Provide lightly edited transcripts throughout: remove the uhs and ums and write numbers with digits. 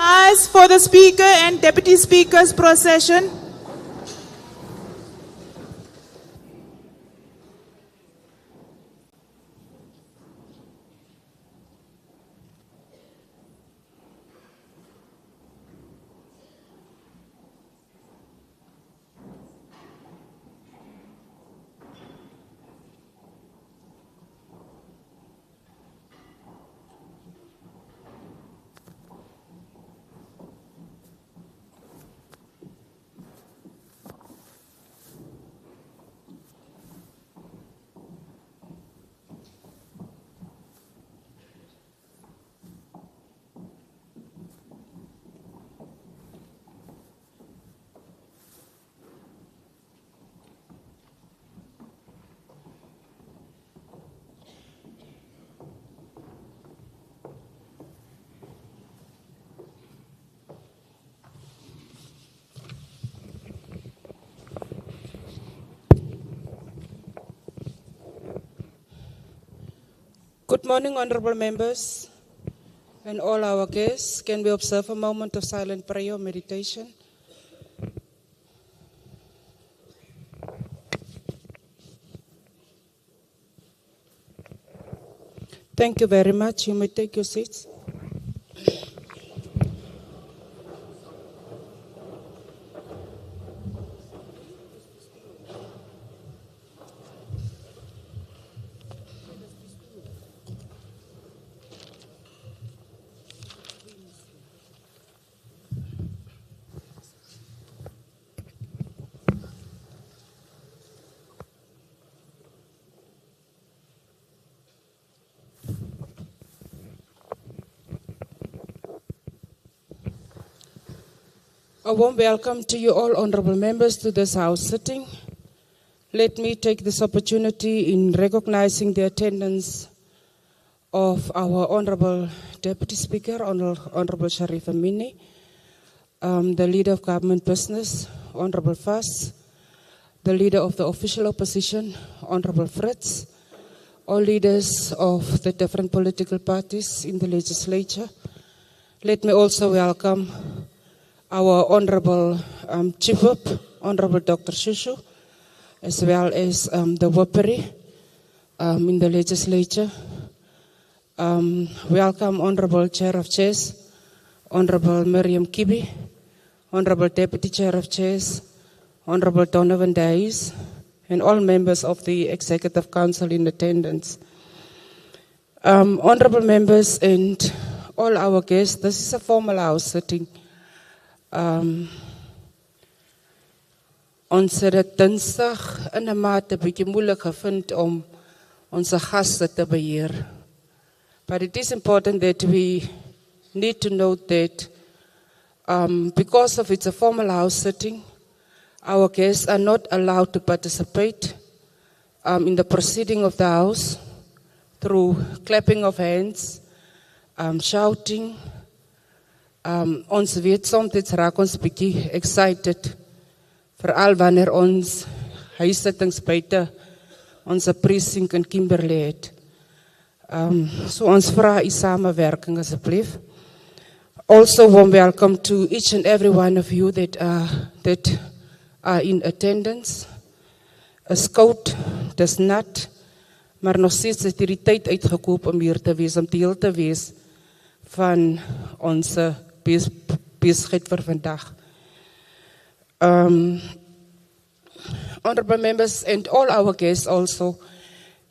As for the Speaker and Deputy Speaker's procession, Good morning, honorable members and all our guests. Can we observe a moment of silent prayer or meditation? Thank you very much. You may take your seats. A warm welcome to you all, honorable members, to this House sitting. Let me take this opportunity in recognizing the attendance of our Honorable Deputy Speaker, Honorable Sharif Amini, the Leader of Government Business, Honorable Fass, the Leader of the Official Opposition, Honorable Fritz, all leaders of the different political parties in the legislature. Let me also welcome our Honorable Chief Whip, Honorable Dr. Shushu, as well as the Whippery in the legislature. Welcome Honorable Chair of Chairs, Honorable Miriam Kibi, Honorable Deputy Chair of Chairs, Honorable Donovan Dais, and all members of the Executive Council in attendance. Honorable members and all our guests, this is a formal House sitting. Ons het dit Dinsdag in 'n mate bietjie moeilik gevind om ons gaste te beheer. But it is important that we need to note that because of it's a formal House sitting, our guests are not allowed to participate in the proceeding of the House through clapping of hands, shouting. Ons weet soms raak ons bietjie excited, veral wanneer ons huissittings buite ons precinct in Kimberley het. So ons vra u samewerking asseblief. Also warm welcome to each and every one of you that are in attendance. Is koud, dis nat, maar nog steeds het die tyd uitgekoop om hier te wees, om deel te wees van ons besigheid vir vandag. Honorable members and all our guests also,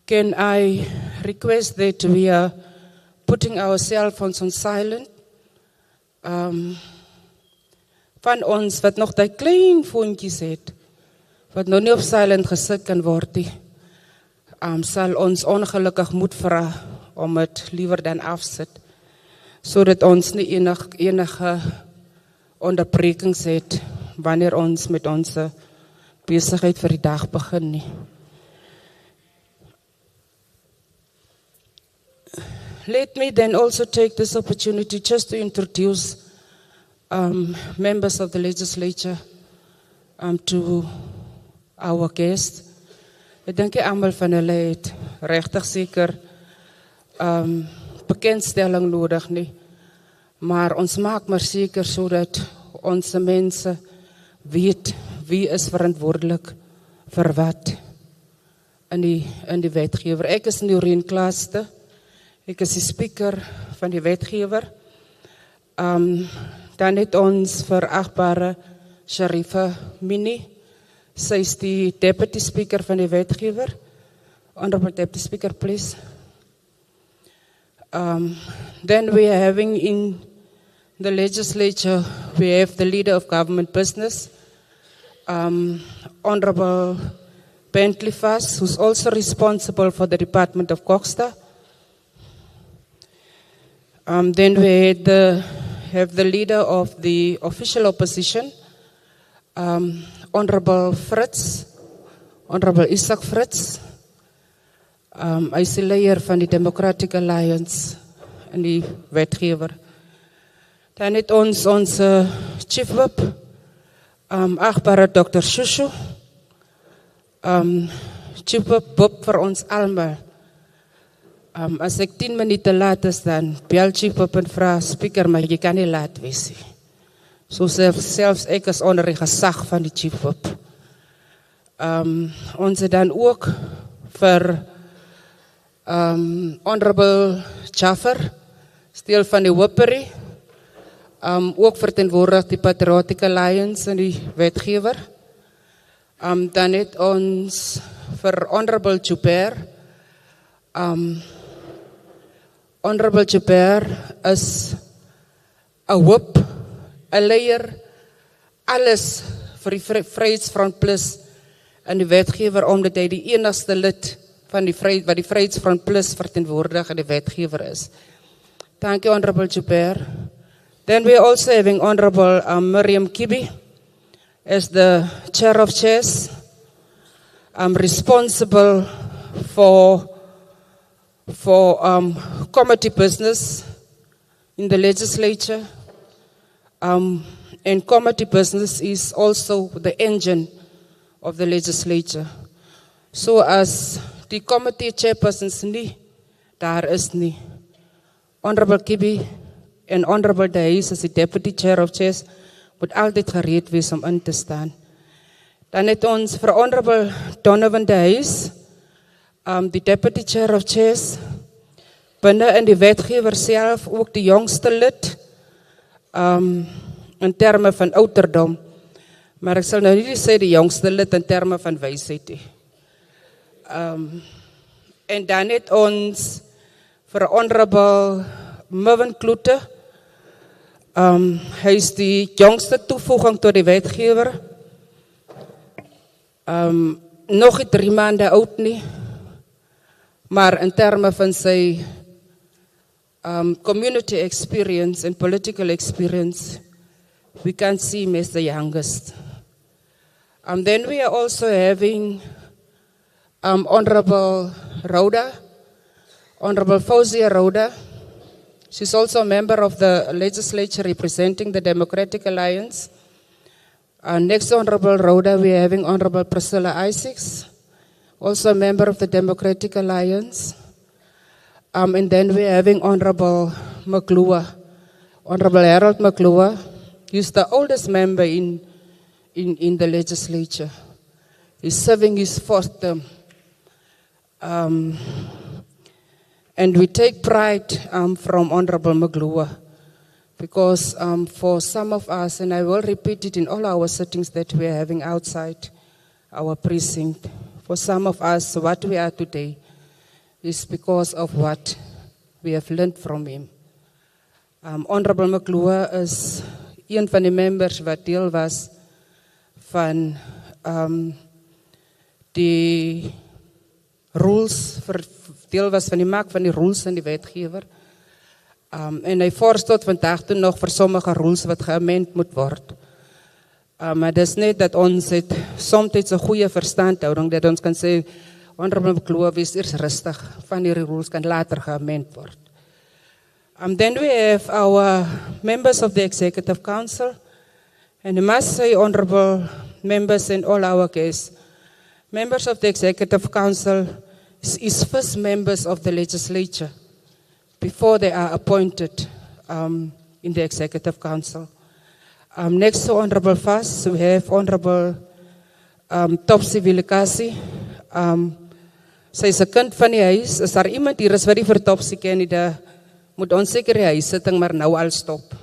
can I request that we are putting our cell phones on silent? Van ons wat nog die klein foontjies het, wat nog nie op silent gesit kan word nie, sal ons ongelukkig moet vra om het liewer dan afsit, sodat ons nie enige onderbrekings het wanneer ons met ons besigheid vir die dag begin nie. Let me then also take this opportunity just to introduce members of the legislature to our guests. Ek dink almal van hulle het regtig seker bekendstelling nodig nie. Maar ons maak maar seker sodat onze mense weet wie is verantwoordelik vir wat in die wetgewer. Ek is Noreen Klaaste. Ek is die speaker van die wetgewer. Dan het ons verachtbare Sharifa Mini. Sy is die deputy speaker van die wetgewer. Honorable Deputy Speaker, please. Then we are having in the legislature, we have the leader of government business, Honorable Bentley Fass, who's also responsible for the Department of Coxta. Then we have the leader of the official opposition, Honorable Fritz, Honorable Isaac Fritz. Hy is die leier van die Democratic Alliance en die wetgewer. Dan het ons Chief Whip, achtbare Dr. Shushu, Chief Whip vir ons almal. As ek 10 minute laat is, dan bel Chief Whip en vraag, speaker, maar jy kan nie laat wees nie. So selfs ek is onder die gesag van die Chief Whip. Ons het dan ook vir Honorable Jaffer, deel van die Whippery, ook verteenwoordig die Patriotic Alliance en die wetgewer. Dan het ons vir Honorable Jubair. Honorable Jubair is 'n whip, 'n leier, alles vir die Vryheidsfront Plus en die wetgewer, omdat hy die enigste lid van wat die Vryheidsfront Plus verteenwoordig en die wetgewer is. Thank you, Honorable Jubair. Then we are also having Honorable Miriam Kibi as the Chair of Chairs. I'm responsible for committee business in the legislature. And committee business is also the engine of the legislature. So as die committee chairpersons nie, daar is nie. Honorable Kibi en Honorable Dais as die Deputy Chair of Chairs moet altyd gereed wees om in te staan. Dan het ons vir Honorable Donovan Dais, die Deputy Chair of Chairs, binne in die wetgewer self ook die jongste lid, in terme van ouderdom, maar ek sal nou nie sê die jongste lid in terme van wysheid nie. En dan het ons vir Honorable Mervyn Kloete, hy is die jongste toevoeging tot die wetgewer, nog nie 3 maande oud nie, maar in terme van sy community experience and political experience, we can see him as the youngest. Then we are also having Honorable Rhoda, Honorable Fauzia Rhoda. She's also a member of the legislature representing the Democratic Alliance. Next to Honorable Rhoda, we are having Honorable Priscilla Isaacs, also a member of the Democratic Alliance. And then we are having Honorable McLuha, Honorable Harold McLuha. He's the oldest member in the legislature. He's serving his 4th term. And we take pride from Honorable McLuha, because for some of us, and I will repeat it in all our sittings that we are having outside our precinct, for some of us, what we are today is because of what we have learned from him. Honorable McLuha is een van die members wat deel was van die rules, deel was van die maak van die rules in die wetgewer. En hy fors tot vandag toe nog vir sommige rules wat geamend moet word. Maar dis net dat ons het soms 'n goeie verstandhouding, dat ons kan sê, Honorable McLuha, wees eers rustig, van die rules kan later geamend word. Then we have our members of the Executive Council, and I must say, honorable members and all our guests, members of the Executive Council is first members of the legislature before they are appointed in the Executive Council. Next to Honorable Fass, we have Honorable Topsy Villikasi. Sy is 'n kind van die huis. As daar iemand hier is wat die vir Topsy ken, moet ons seker die huissitting maar nou al stop.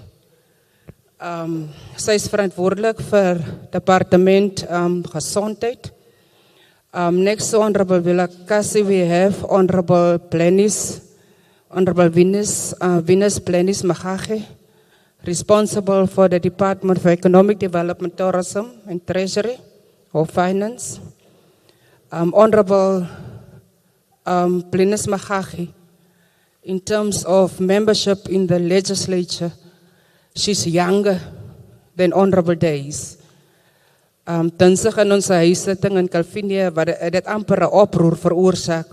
Sy is verantwoordelik vir departement gesondheid. Next to Honorable Villikasi, we have Honorable Venus Blenis Magage, responsible for the Department for Economic Development, Tourism and Treasury or Finance. Honorable Blenis Magage, in terms of membership in the legislature, she's younger than Honorable Days. Dinsdag in ons huissitting in Calvinia, wat dit amper 'n oproer veroorsaak,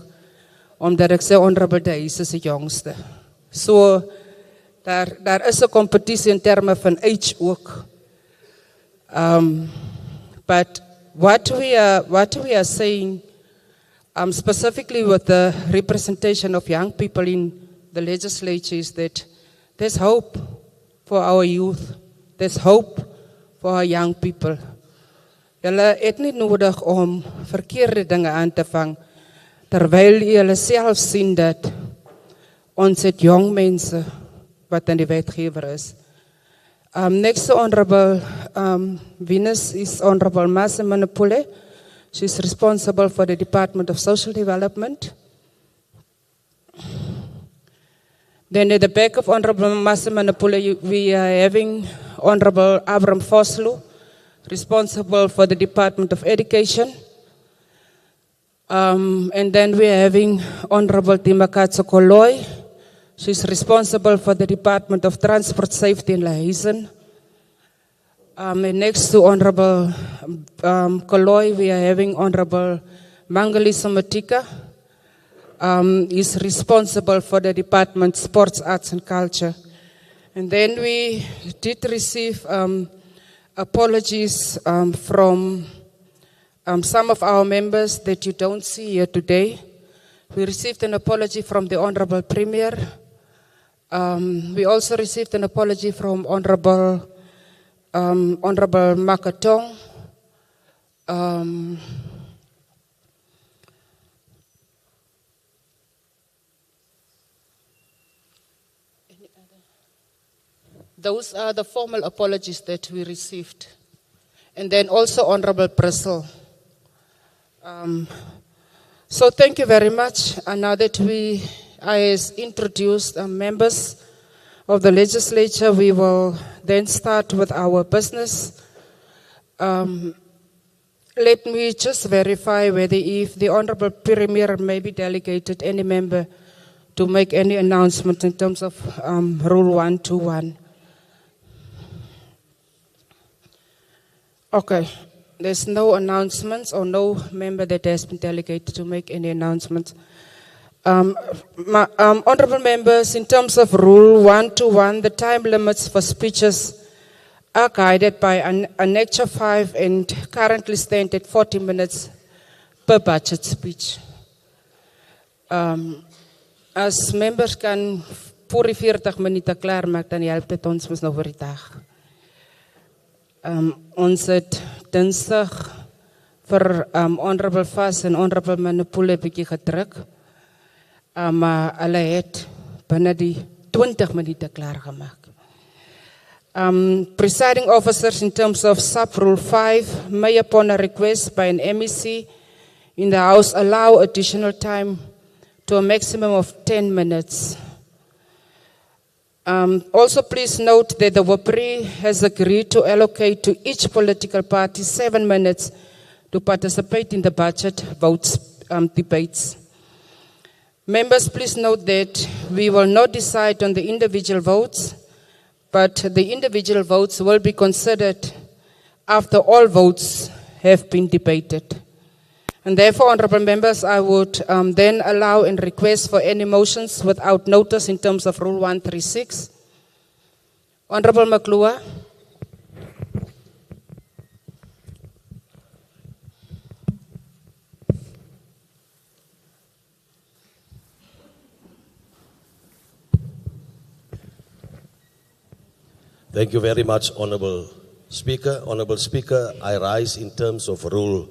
omdat ek sê Honorable Days is die jongste. So, daar is 'n kompetisie in terme van age ook. But what we are saying, specifically with the representation of young people in the legislature, is that there's hope for our youth. There's hope for our young people. Julle het nie nodig om verkeerde dinge aan te vang, terwyl julle self sien dat ons het jong mense wat aan die wetgewer is. Next to Honorable Venus is Honorable Masemanapule. She's responsible for the Department of Social Development. Then at the back of Honorable Masemanapule, we are having Honorable Abram Foslu, responsible for the Department of Education. And then we are having Honorable Timakatso Koloi. She's responsible for the Department of Transport, Safety and Liaison. And next to Honorable Koloi, we are having Honorable Mangali Somatika. Is responsible for the Department Sports, Arts and Culture. And then we did receive apologies from some of our members that you don't see here today. We received an apology from the Honorable Premier. We also received an apology from Honorable Makatong. Those are the formal apologies that we received. And then also Honorable Provincial. So thank you very much. And now that I has introduced members of the legislature, we will then start with our business. Let me just verify whether if the Honorable Premier may be delegated any member to make any announcement in terms of Rule 121. Okay, there's no announcements or no member that has been delegated to make any announcements. Honorable members, in terms of Rule 121, the time limits for speeches are guided by Annexure 5 and currently stand at 40 minutes per budget speech. As members kan voor die 40 minute klaar maak, dan help dit ons mos nog vir die dag. Ons het dinsdag vir Honorable Fass en Honorable Manapule bietjie gedruk. Maar hulle het binne die 20 minute klaar gemaak. Presiding officers in terms of sub-rule 5 may upon a request by an MEC in the House allow additional time to a maximum of 10 minutes. Also, please note that the WOPRI has agreed to allocate to each political party 7 minutes to participate in the budget votes debates. Members, please note that we will not decide on the individual votes, but the individual votes will be considered after all votes have been debated. And therefore, honorable members, I would then allow and request for any motions without notice in terms of Rule 136. Honorable McClure. Thank you very much, Honourable Speaker. Honourable Speaker, I rise in terms of Rule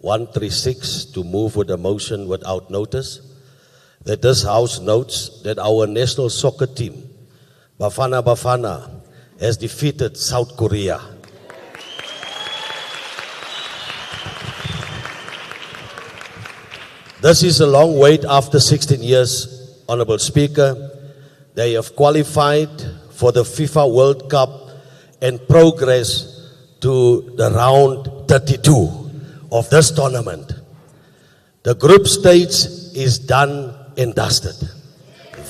136 to move with a motion without notice that this House notes that our national soccer team, Bafana Bafana, has defeated South Korea. This is a long wait after 16 years, Honourable Speaker. They have qualified for the FIFA World Cup and progress to the round 32 of this tournament. The group stage is done and dusted.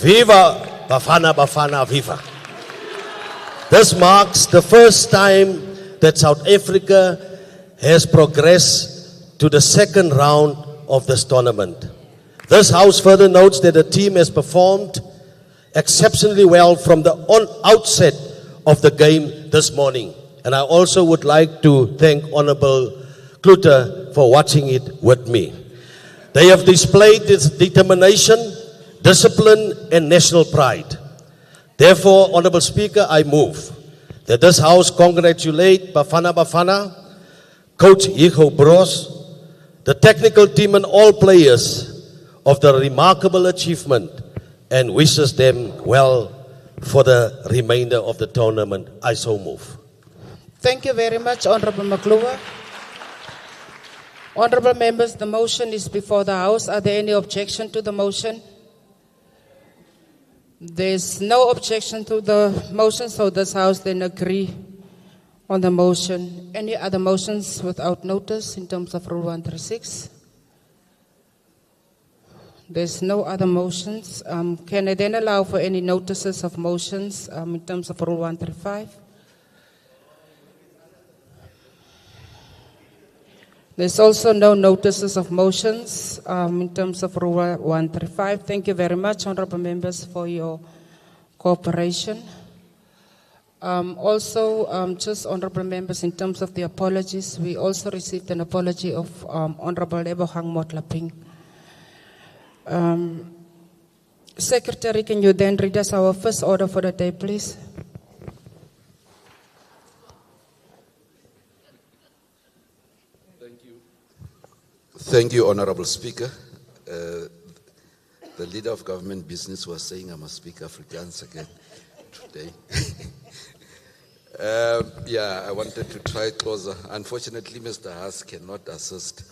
Viva Bafana Bafana Viva. This marks the first time that South Africa has progressed to the second round of this tournament. This House further notes that the team has performed exceptionally well from the outset of the game this morning. And I also would like to thank Honourable Kluter for watching it with me. They have displayed this determination, discipline, and national pride. Therefore, Honourable Speaker, I move that this House congratulate Bafana Bafana, Coach Hugo Bros, the technical team and all players of the remarkable achievement and wishes them well for the remainder of the tournament. I so move. Thank you very much, Honourable McClure. Honourable members, the motion is before the House. Are there any objection to the motion? There's no objection to the motion, so this House then agree on the motion. Any other motions without notice in terms of Rule 136? There's no other motions. Can I then allow for any notices of motions in terms of Rule 135? There's also no notices of motions in terms of Rule 135. Thank you very much, honourable members, for your cooperation. Just honourable members, in terms of the apologies, we also received an apology of Honourable Lebohang Motlaping. Secretary, can you then read us our first order for the day, please? Thank you, Honorable Speaker. The leader of government business was saying I must speak Afrikaans again today. I wanted to try closer. Unfortunately, Mr. Haas cannot assist.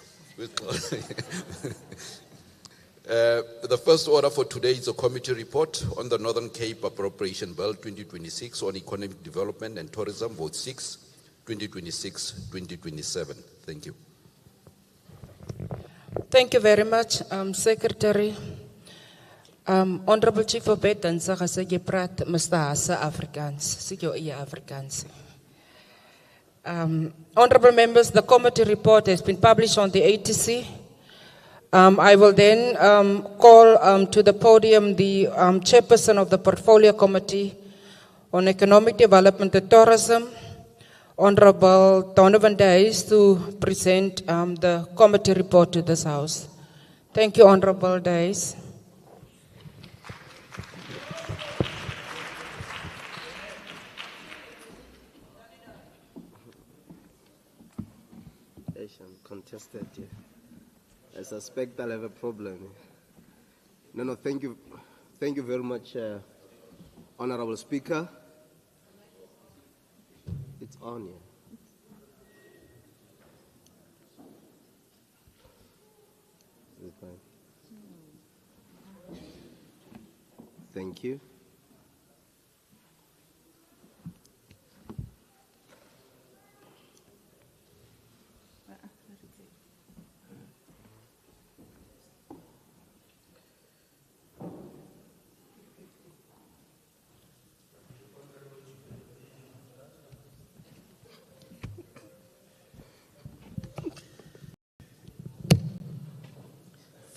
The first order for today is a committee report on the Northern Cape Appropriation Bill 2026 on Economic Development and Tourism, Vote 6, 2026-2027. Thank you. Thank you very much, Secretary. Honorable Chief of Betan, sa kasi giprat Mr. Hasa Afrikaans. Sige iya Afrikaans. Honorable members, the committee report has been published on the ATC. I will then call to the podium the chairperson of the Portfolio Committee on Economic Development and Tourism, Honorable Donovan Days, to present the committee report to this House. Thank you, Honorable Days. I'm contested here. I suspect I'll have a problem. No, thank you. Thank you very much, Honorable Speaker. It's on here. Is it fine? Thank you.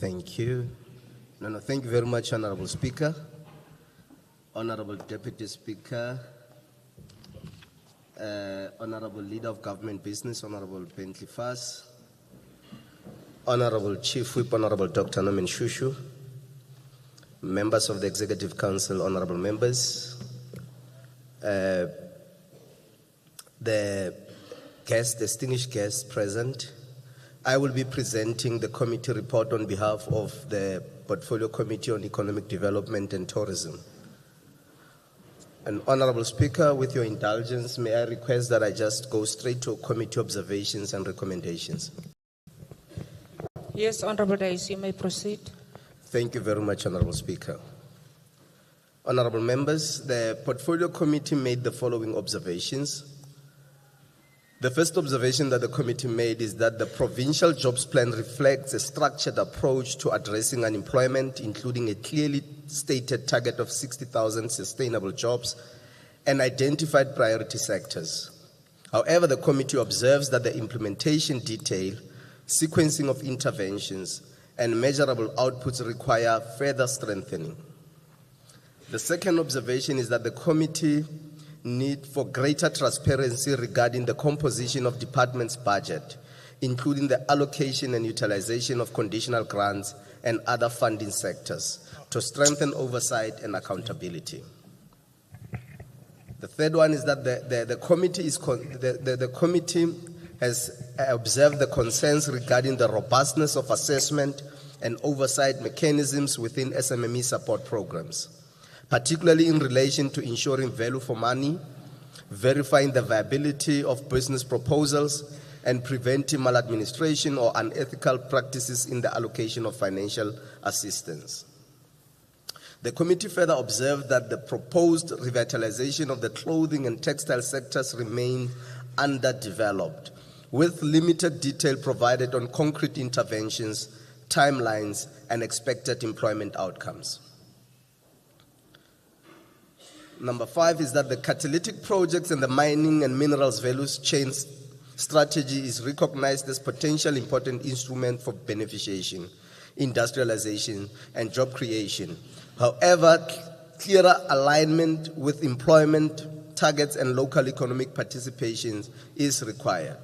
Thank you. Thank you very much, Honorable Speaker, Honorable Deputy Speaker, Honorable Leader of Government Business, Honorable Bentley Fass, Honorable Chief Whip, Honorable Dr. Norman Shushu, members of the Executive Council, honorable members, the distinguished guests present. I will be presenting the committee report on behalf of the Portfolio Committee on Economic Development and Tourism. And Honorable Speaker, with your indulgence, may I request that I just go straight to committee observations and recommendations. Yes, Honorable Daisy, you may proceed. Thank you very much, Honorable Speaker. Honorable members, the Portfolio Committee made the following observations. The first observation that the committee made is that the Provincial Jobs Plan reflects a structured approach to addressing unemployment, including a clearly stated target of 60,000 sustainable jobs and identified priority sectors. However, the committee observes that the implementation detail, sequencing of interventions, and measurable outputs require further strengthening. The second observation is that the committee need for greater transparency regarding the composition of departments' budget, including the allocation and utilization of conditional grants and other funding sectors, to strengthen oversight and accountability. The third one is that the committee has observed the concerns regarding the robustness of assessment and oversight mechanisms within SMME support programs, particularly in relation to ensuring value for money, verifying the viability of business proposals, and preventing maladministration or unethical practices in the allocation of financial assistance. The committee further observed that the proposed revitalization of the clothing and textile sectors remain underdeveloped, with limited detail provided on concrete interventions, timelines, and expected employment outcomes. Number 5 is that the catalytic projects and the mining and minerals values chain strategy is recognized as potential important instrument for beneficiation, industrialization, and job creation. However, clearer alignment with employment targets and local economic participation is required.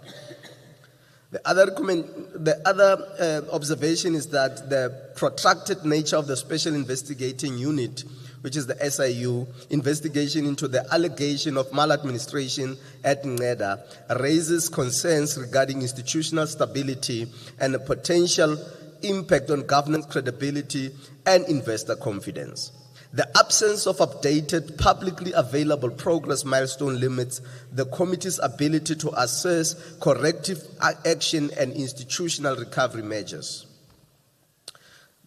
The other observation is that the protracted nature of the Special Investigating Unit, which is the SIU, investigation into the allegation of maladministration at NEDA, raises concerns regarding institutional stability and a potential impact on governance credibility and investor confidence. The absence of updated, publicly available progress milestone limits the committee's ability to assess corrective action and institutional recovery measures.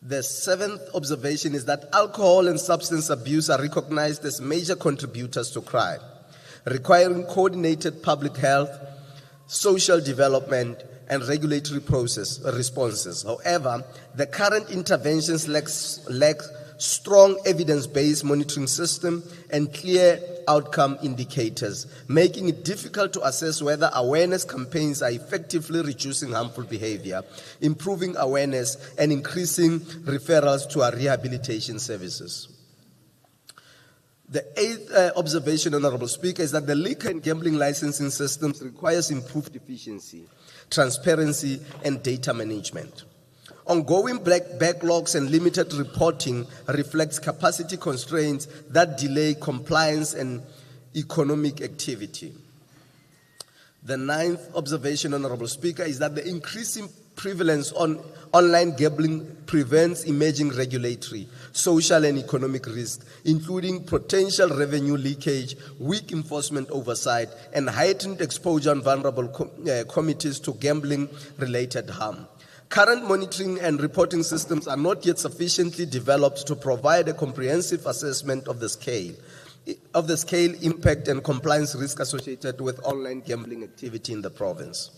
The 7th observation is that alcohol and substance abuse are recognized as major contributors to crime, requiring coordinated public health, social development, and regulatory responses. However, the current interventions lack strong evidence-based monitoring system and clear outcome indicators, making it difficult to assess whether awareness campaigns are effectively reducing harmful behavior, improving awareness, and increasing referrals to our rehabilitation services. The 8th observation, Honorable Speaker, is that the liquor and gambling licensing systems requires improved efficiency, transparency, and data management. Ongoing backlogs and limited reporting reflects capacity constraints that delay compliance and economic activity. The 9th observation, Honorable Speaker, is that the increasing prevalence on online gambling prevents emerging regulatory, social, and economic risks, including potential revenue leakage, weak enforcement oversight, and heightened exposure on vulnerable communities to gambling-related harm. Current monitoring and reporting systems are not yet sufficiently developed to provide a comprehensive assessment of the scale, impact, and compliance risk associated with online gambling activity in the province.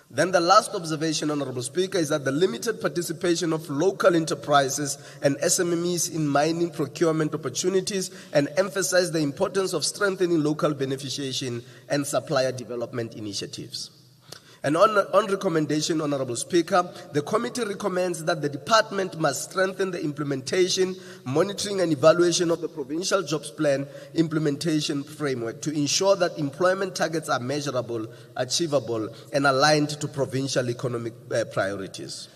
Then the last observation, Honorable Speaker, is that the limited participation of local enterprises and SMMEs in mining procurement opportunities and emphasize the importance of strengthening local beneficiation and supplier development initiatives. And on recommendation, Honorable Speaker, the committee recommends that the department must strengthen the implementation, monitoring, and evaluation of the Provincial Jobs Plan implementation framework to ensure that employment targets are measurable, achievable, and aligned to provincial economic priorities.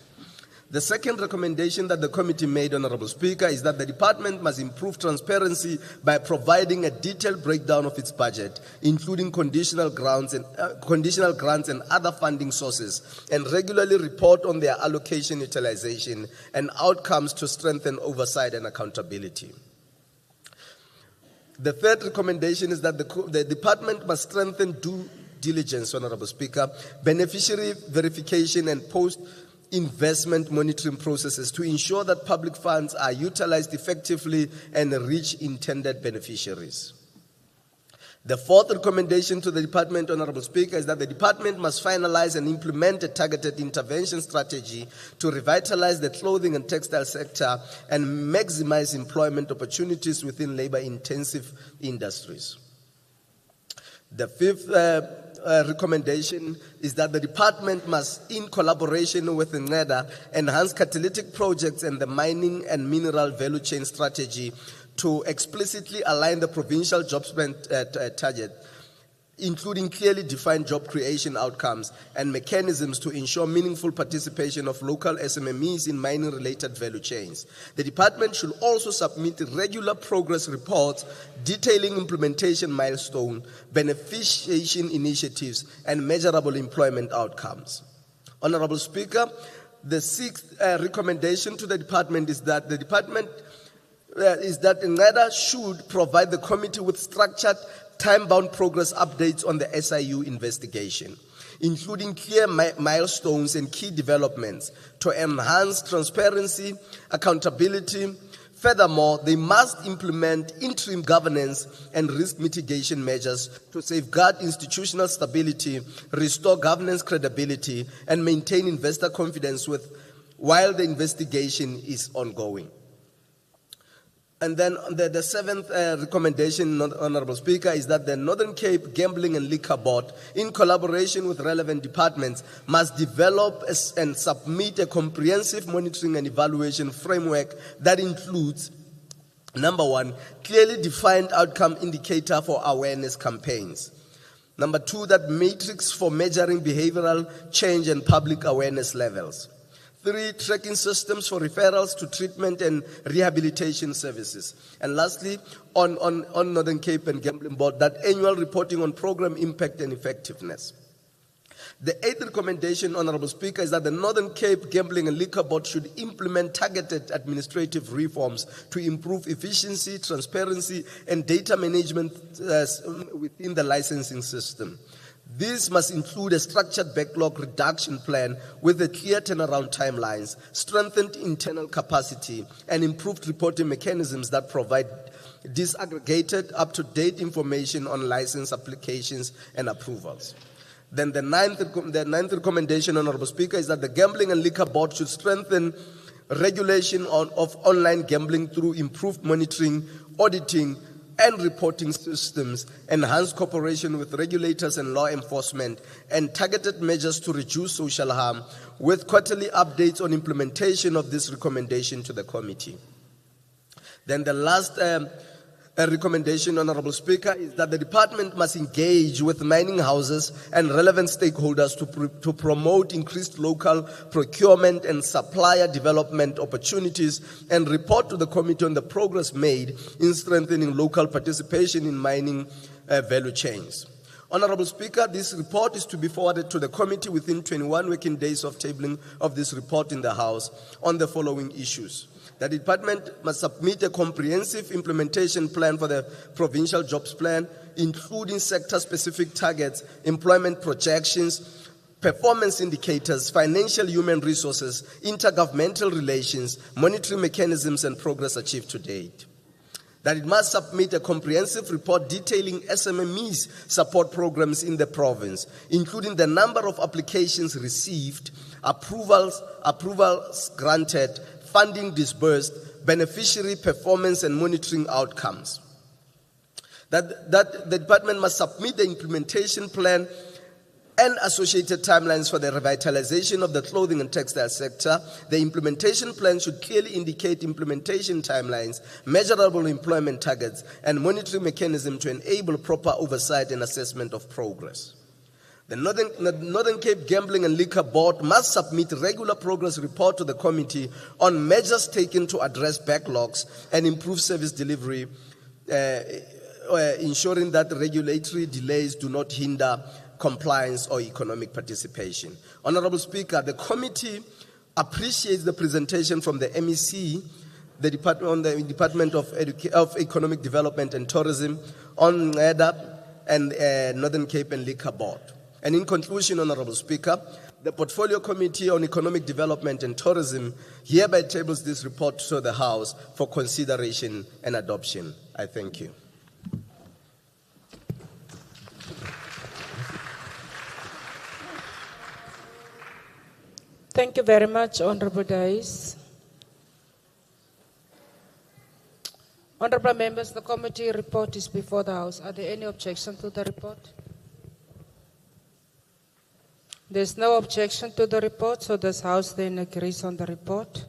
The second recommendation that the committee made, Honorable Speaker, is that the department must improve transparency by providing a detailed breakdown of its budget, including conditional grants and other funding sources, and regularly report on their allocation, utilization, and outcomes to strengthen oversight and accountability. The third recommendation is that the department must strengthen due diligence, Honorable Speaker, beneficiary verification, and post-investment monitoring processes to ensure that public funds are utilized effectively and reach intended beneficiaries. The fourth recommendation to the department, Honorable Speaker, is that the department must finalize and implement a targeted intervention strategy to revitalize the clothing and textile sector and maximize employment opportunities within labor-intensive industries. The fifth recommendation is that the department must, in collaboration with NEDA, enhance catalytic projects and the mining and mineral value chain strategy to explicitly align the provincial jobs plan target, including clearly defined job creation outcomes and mechanisms to ensure meaningful participation of local SMMEs in mining-related value chains. The department should also submit regular progress reports detailing implementation milestones, beneficiation initiatives, and measurable employment outcomes. Honorable Speaker, the sixth recommendation to the department is that NEDA should provide the committee with structured, time-bound progress updates on the SIU investigation, including clear milestones and key developments to enhance transparency, accountability. Furthermore, they must implement interim governance and risk mitigation measures to safeguard institutional stability, restore governance credibility, and maintain investor confidence while the investigation is ongoing. And then the seventh recommendation, Honorable Speaker, is that the Northern Cape Gambling and Liquor Board, in collaboration with relevant departments, must develop and submit a comprehensive monitoring and evaluation framework that includes, number one, clearly defined outcome indicator for awareness campaigns. Number two, that matrix for measuring behavioral change and public awareness levels. 3, tracking systems for referrals to treatment and rehabilitation services. And lastly, on Northern Cape and Gambling Board, that annual reporting on program impact and effectiveness. The 8th recommendation, Honorable Speaker, is that the Northern Cape Gambling and Liquor Board should implement targeted administrative reforms to improve efficiency, transparency, and data management within the licensing system. This must include a structured backlog reduction plan with a clear turnaround timelines, strengthened internal capacity, and improved reporting mechanisms that provide disaggregated, up-to-date information on license applications and approvals. Then the ninth recommendation, Honorable Speaker, is that the Gambling and Liquor Board should strengthen regulation of online gambling through improved monitoring, auditing, and reporting systems, enhanced cooperation with regulators and law enforcement, and targeted measures to reduce social harm, with quarterly updates on implementation of this recommendation to the committee. Then the last recommendation, Honorable Speaker, is that the department must engage with mining houses and relevant stakeholders to promote increased local procurement and supplier development opportunities and report to the committee on the progress made in strengthening local participation in mining value chains. Honorable Speaker, this report is to be forwarded to the committee within 21 working days of tabling of this report in the House on the following issues. The department must submit a comprehensive implementation plan for the provincial jobs plan, including sector-specific targets, employment projections, performance indicators, financial human resources, intergovernmental relations, monitoring mechanisms, and progress achieved to date. That it must submit a comprehensive report detailing SMMEs support programs in the province, including the number of applications received, approvals granted, funding disbursed, beneficiary performance and monitoring outcomes. That the department must submit the implementation plan and associated timelines for the revitalization of the clothing and textile sector. The implementation plan should clearly indicate implementation timelines, measurable employment targets, and monitoring mechanism to enable proper oversight and assessment of progress. The Northern Cape Gambling and Liquor Board must submit regular progress report to the committee on measures taken to address backlogs and improve service delivery, ensuring that regulatory delays do not hinder compliance or economic participation. Honorable Speaker, the committee appreciates the presentation from the MEC, the Department of Economic Development and Tourism on NEDA and Northern Cape and Liquor Board. And in conclusion, Honorable Speaker, the Portfolio Committee on Economic Development and Tourism hereby tables this report to the House for consideration and adoption. I thank you. Thank you very much, Honorable Dais. Honorable members, the committee report is before the House. Are there any objections to the report? There's no objection to the report, so this House then agrees on the report.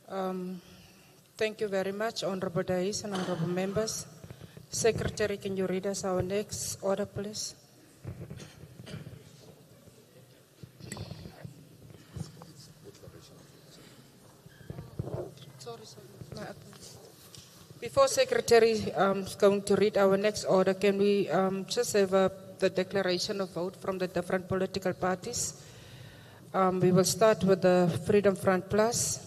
Thank you very much, Honorable Dais and Honorable members. Secretary, can you read us our next order, please? Before Secretary is going to read our next order, can we just have the declaration of vote from the different political parties? We will start with the Freedom Front Plus.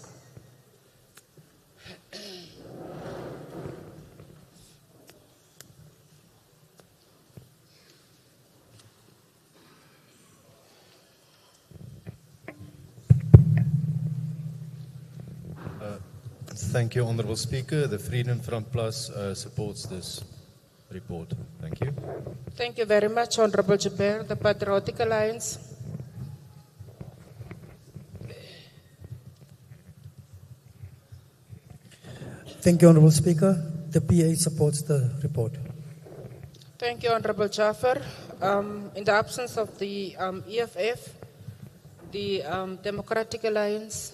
Thank you, Honourable Speaker. The Freedom Front Plus supports this report. Thank you. Thank you very much, Honorable Jaber. The Patriotic Alliance. Thank you, Honourable Speaker. The PA supports the report. Thank you, Honorable Jaffer. In the absence of the EFF, the Democratic Alliance.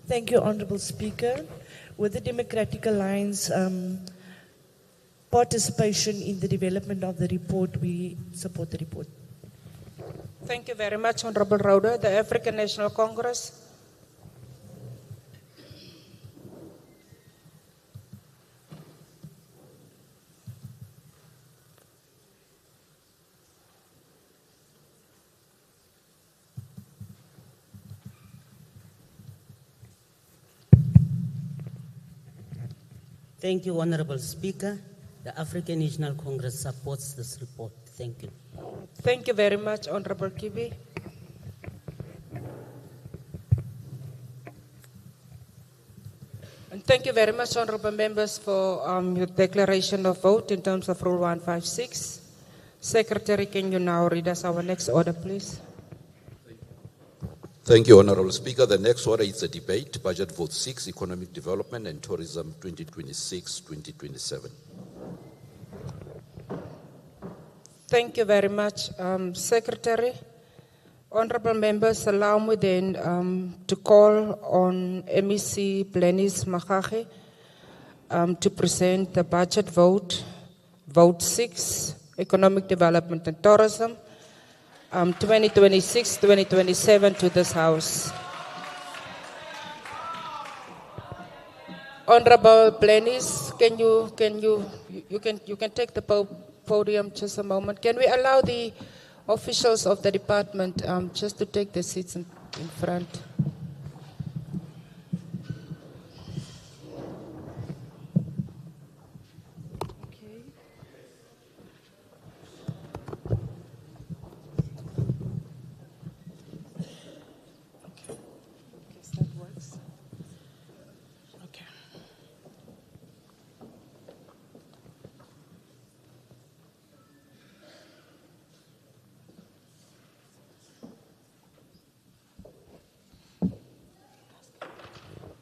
Thank you, Honourable Speaker. With the Democratic Alliance participation in the development of the report, we support the report. Thank you very much, Honorable Rauda. The African National Congress. Thank you, Honourable Speaker. The African National Congress supports this report. Thank you. Thank you very much, Honorable Kibi. And thank you very much, Honorable members, for your declaration of vote in terms of Rule 156. Secretary, can you now read us our next order, please? Thank you, Honorable Speaker. The next order is a debate, Budget Vote 6, Economic Development and Tourism 2026-2027. Thank you very much, Secretary. Honorable members, allow me then to call on MEC Blenis Magage to present the Budget Vote, Vote 6, Economic Development and Tourism, 2026-2027 to this House. Honorable Blenis, you can take the podium just a moment. Can we allow the officials of the department just to take their seats in front?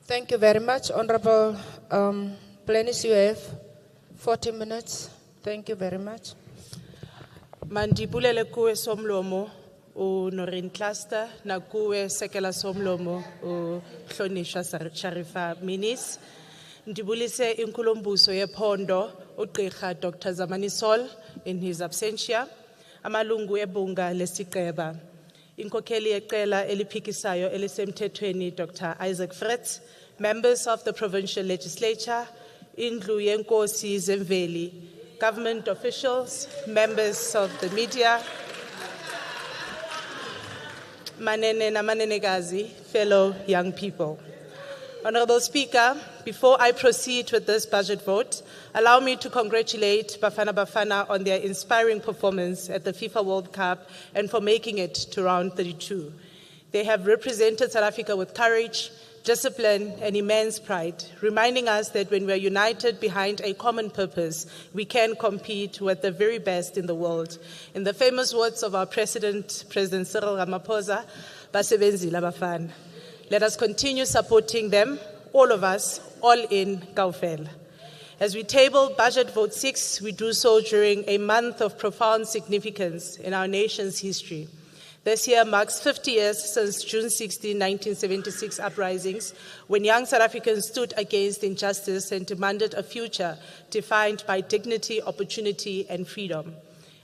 Thank you very much, Honorable Blenis. You have 40 minutes. Thank you very much. Mandibulele kuwe somlomo u Norin Cluster na kuwe sekela somlomo u Hlonisha Sharifa Minis. Ndibulise inkulumbuso yephondo uGqirha Dr. Zamani Sol in his absentia, amalungu ebhunga lesiqeba, inkokheli yeqela eliphikisayo elisemthethweni Dr. Isaac Fritz, members of the Provincial Legislature, indlu yenkosi zemveli, government officials, members of the media, manene na manenekazi, fellow young people. Honorable Speaker, before I proceed with this budget vote, allow me to congratulate Bafana Bafana on their inspiring performance at the FIFA World Cup and for making it to round 32. They have represented South Africa with courage, discipline, and immense pride, reminding us that when we are united behind a common purpose, we can compete with the very best in the world. In the famous words of our President Cyril Ramaphosa, "Basebenzile abafana." Let us continue supporting them, all of us, all in kaofela. As we table Budget Vote 6, we do so during a month of profound significance in our nation's history. This year marks 50 years since June 16, 1976 uprisings, when young South Africans stood against injustice and demanded a future defined by dignity, opportunity, and freedom.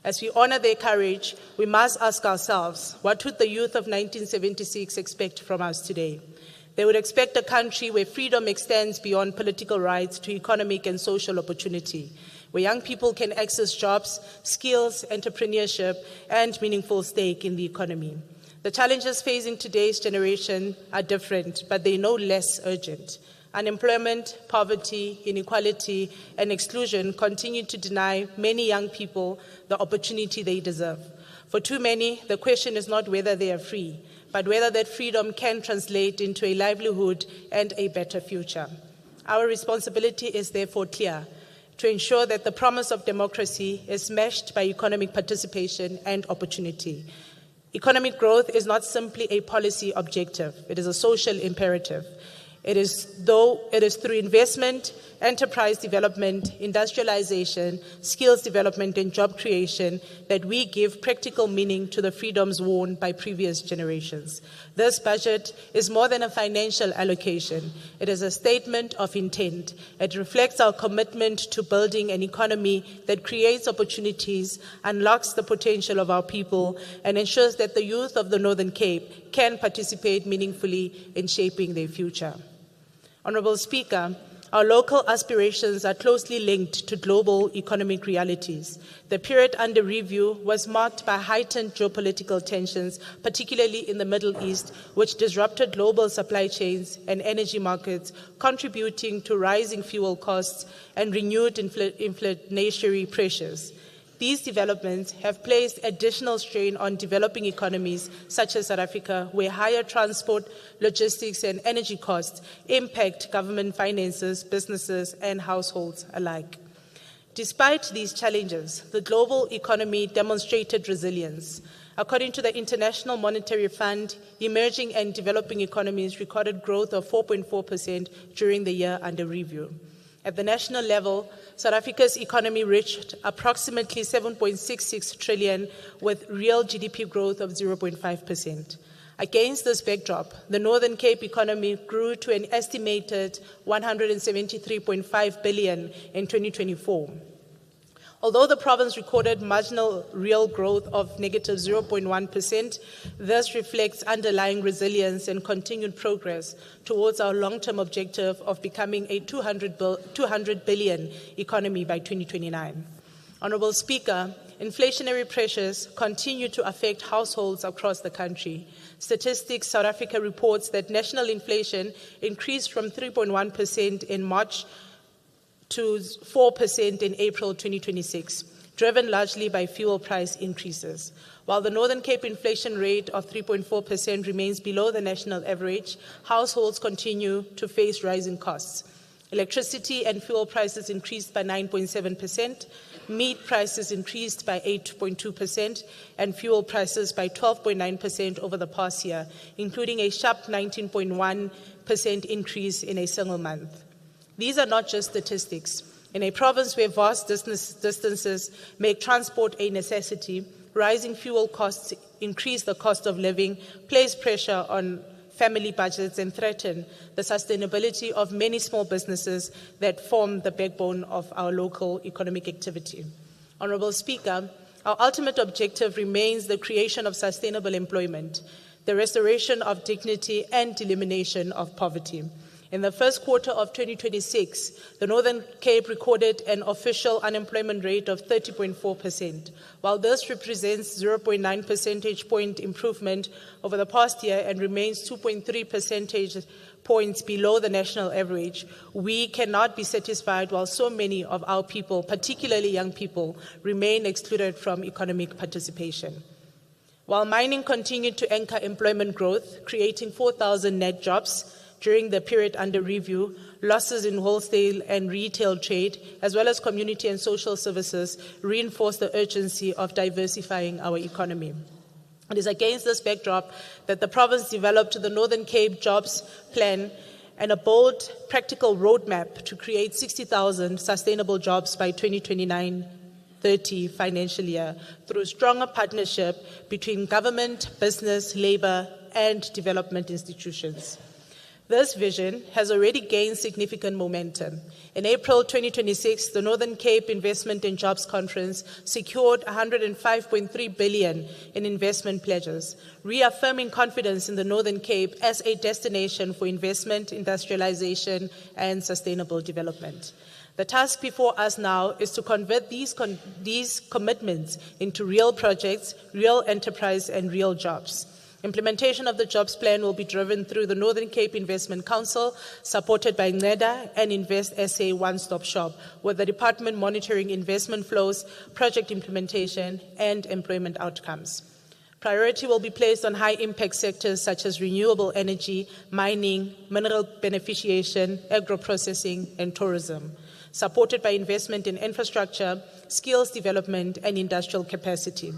As we honor their courage, we must ask ourselves, what would the youth of 1976 expect from us today? They would expect a country where freedom extends beyond political rights to economic and social opportunity, where young people can access jobs, skills, entrepreneurship, and meaningful stake in the economy. The challenges facing today's generation are different, but they're no less urgent. Unemployment, poverty, inequality, and exclusion continue to deny many young people the opportunity they deserve. For too many, the question is not whether they are free, but whether that freedom can translate into a livelihood and a better future. Our responsibility is therefore clear: to ensure that the promise of democracy is matched by economic participation and opportunity. Economic growth is not simply a policy objective, it is a social imperative. It is through investment, enterprise development, industrialization, skills development, and job creation that we give practical meaning to the freedoms won by previous generations. This budget is more than a financial allocation. It is a statement of intent. It reflects our commitment to building an economy that creates opportunities, unlocks the potential of our people, and ensures that the youth of the Northern Cape can participate meaningfully in shaping their future. Honorable Speaker, our local aspirations are closely linked to global economic realities. The period under review was marked by heightened geopolitical tensions, particularly in the Middle East, which disrupted global supply chains and energy markets, contributing to rising fuel costs and renewed inflationary pressures. These developments have placed additional strain on developing economies such as South Africa, where higher transport, logistics, and energy costs impact government finances, businesses, and households alike. Despite these challenges, the global economy demonstrated resilience. According to the International Monetary Fund, emerging and developing economies recorded growth of 4.4% during the year under review. At the national level, South Africa's economy reached approximately 7.66 trillion with real GDP growth of 0.5%. Against this backdrop, the Northern Cape economy grew to an estimated 173.5 billion in 2024. Although the province recorded marginal real growth of negative 0.1%, this reflects underlying resilience and continued progress towards our long-term objective of becoming a 200 billion economy by 2029. Honorable Speaker, inflationary pressures continue to affect households across the country. Statistics South Africa reports that national inflation increased from 3.1% in March to 4% in April 2026, driven largely by fuel price increases. While the Northern Cape inflation rate of 3.4% remains below the national average, households continue to face rising costs. Electricity and fuel prices increased by 9.7%, meat prices increased by 8.2%, and fuel prices by 12.9% over the past year, including a sharp 19.1% increase in a single month. These are not just statistics. In a province where vast distances make transport a necessity, rising fuel costs increase the cost of living, place pressure on family budgets and threaten the sustainability of many small businesses that form the backbone of our local economic activity. Honorable Speaker, our ultimate objective remains the creation of sustainable employment, the restoration of dignity and elimination of poverty. In the first quarter of 2026, the Northern Cape recorded an official unemployment rate of 30.4%. While this represents 0.9 percentage point improvement over the past year and remains 2.3 percentage points below the national average, we cannot be satisfied while so many of our people, particularly young people, remain excluded from economic participation. While mining continued to anchor employment growth, creating 4,000 net jobs, during the period under review, losses in wholesale and retail trade, as well as community and social services, reinforce the urgency of diversifying our economy. It is against this backdrop that the province developed the Northern Cape Jobs Plan and a bold, practical roadmap to create 60,000 sustainable jobs by 2029-30 financial year through stronger partnership between government, business, labor, and development institutions. This vision has already gained significant momentum. In April 2026, the Northern Cape Investment and Jobs Conference secured 105.3 billion in investment pledges, reaffirming confidence in the Northern Cape as a destination for investment, industrialization, and sustainable development. The task before us now is to convert these commitments into real projects, real enterprise, and real jobs. Implementation of the jobs plan will be driven through the Northern Cape Investment Council, supported by NEDA and Invest SA One-Stop Shop, with the department monitoring investment flows, project implementation, and employment outcomes. Priority will be placed on high-impact sectors such as renewable energy, mining, mineral beneficiation, agro-processing, and tourism, supported by investment in infrastructure, skills development, and industrial capacity.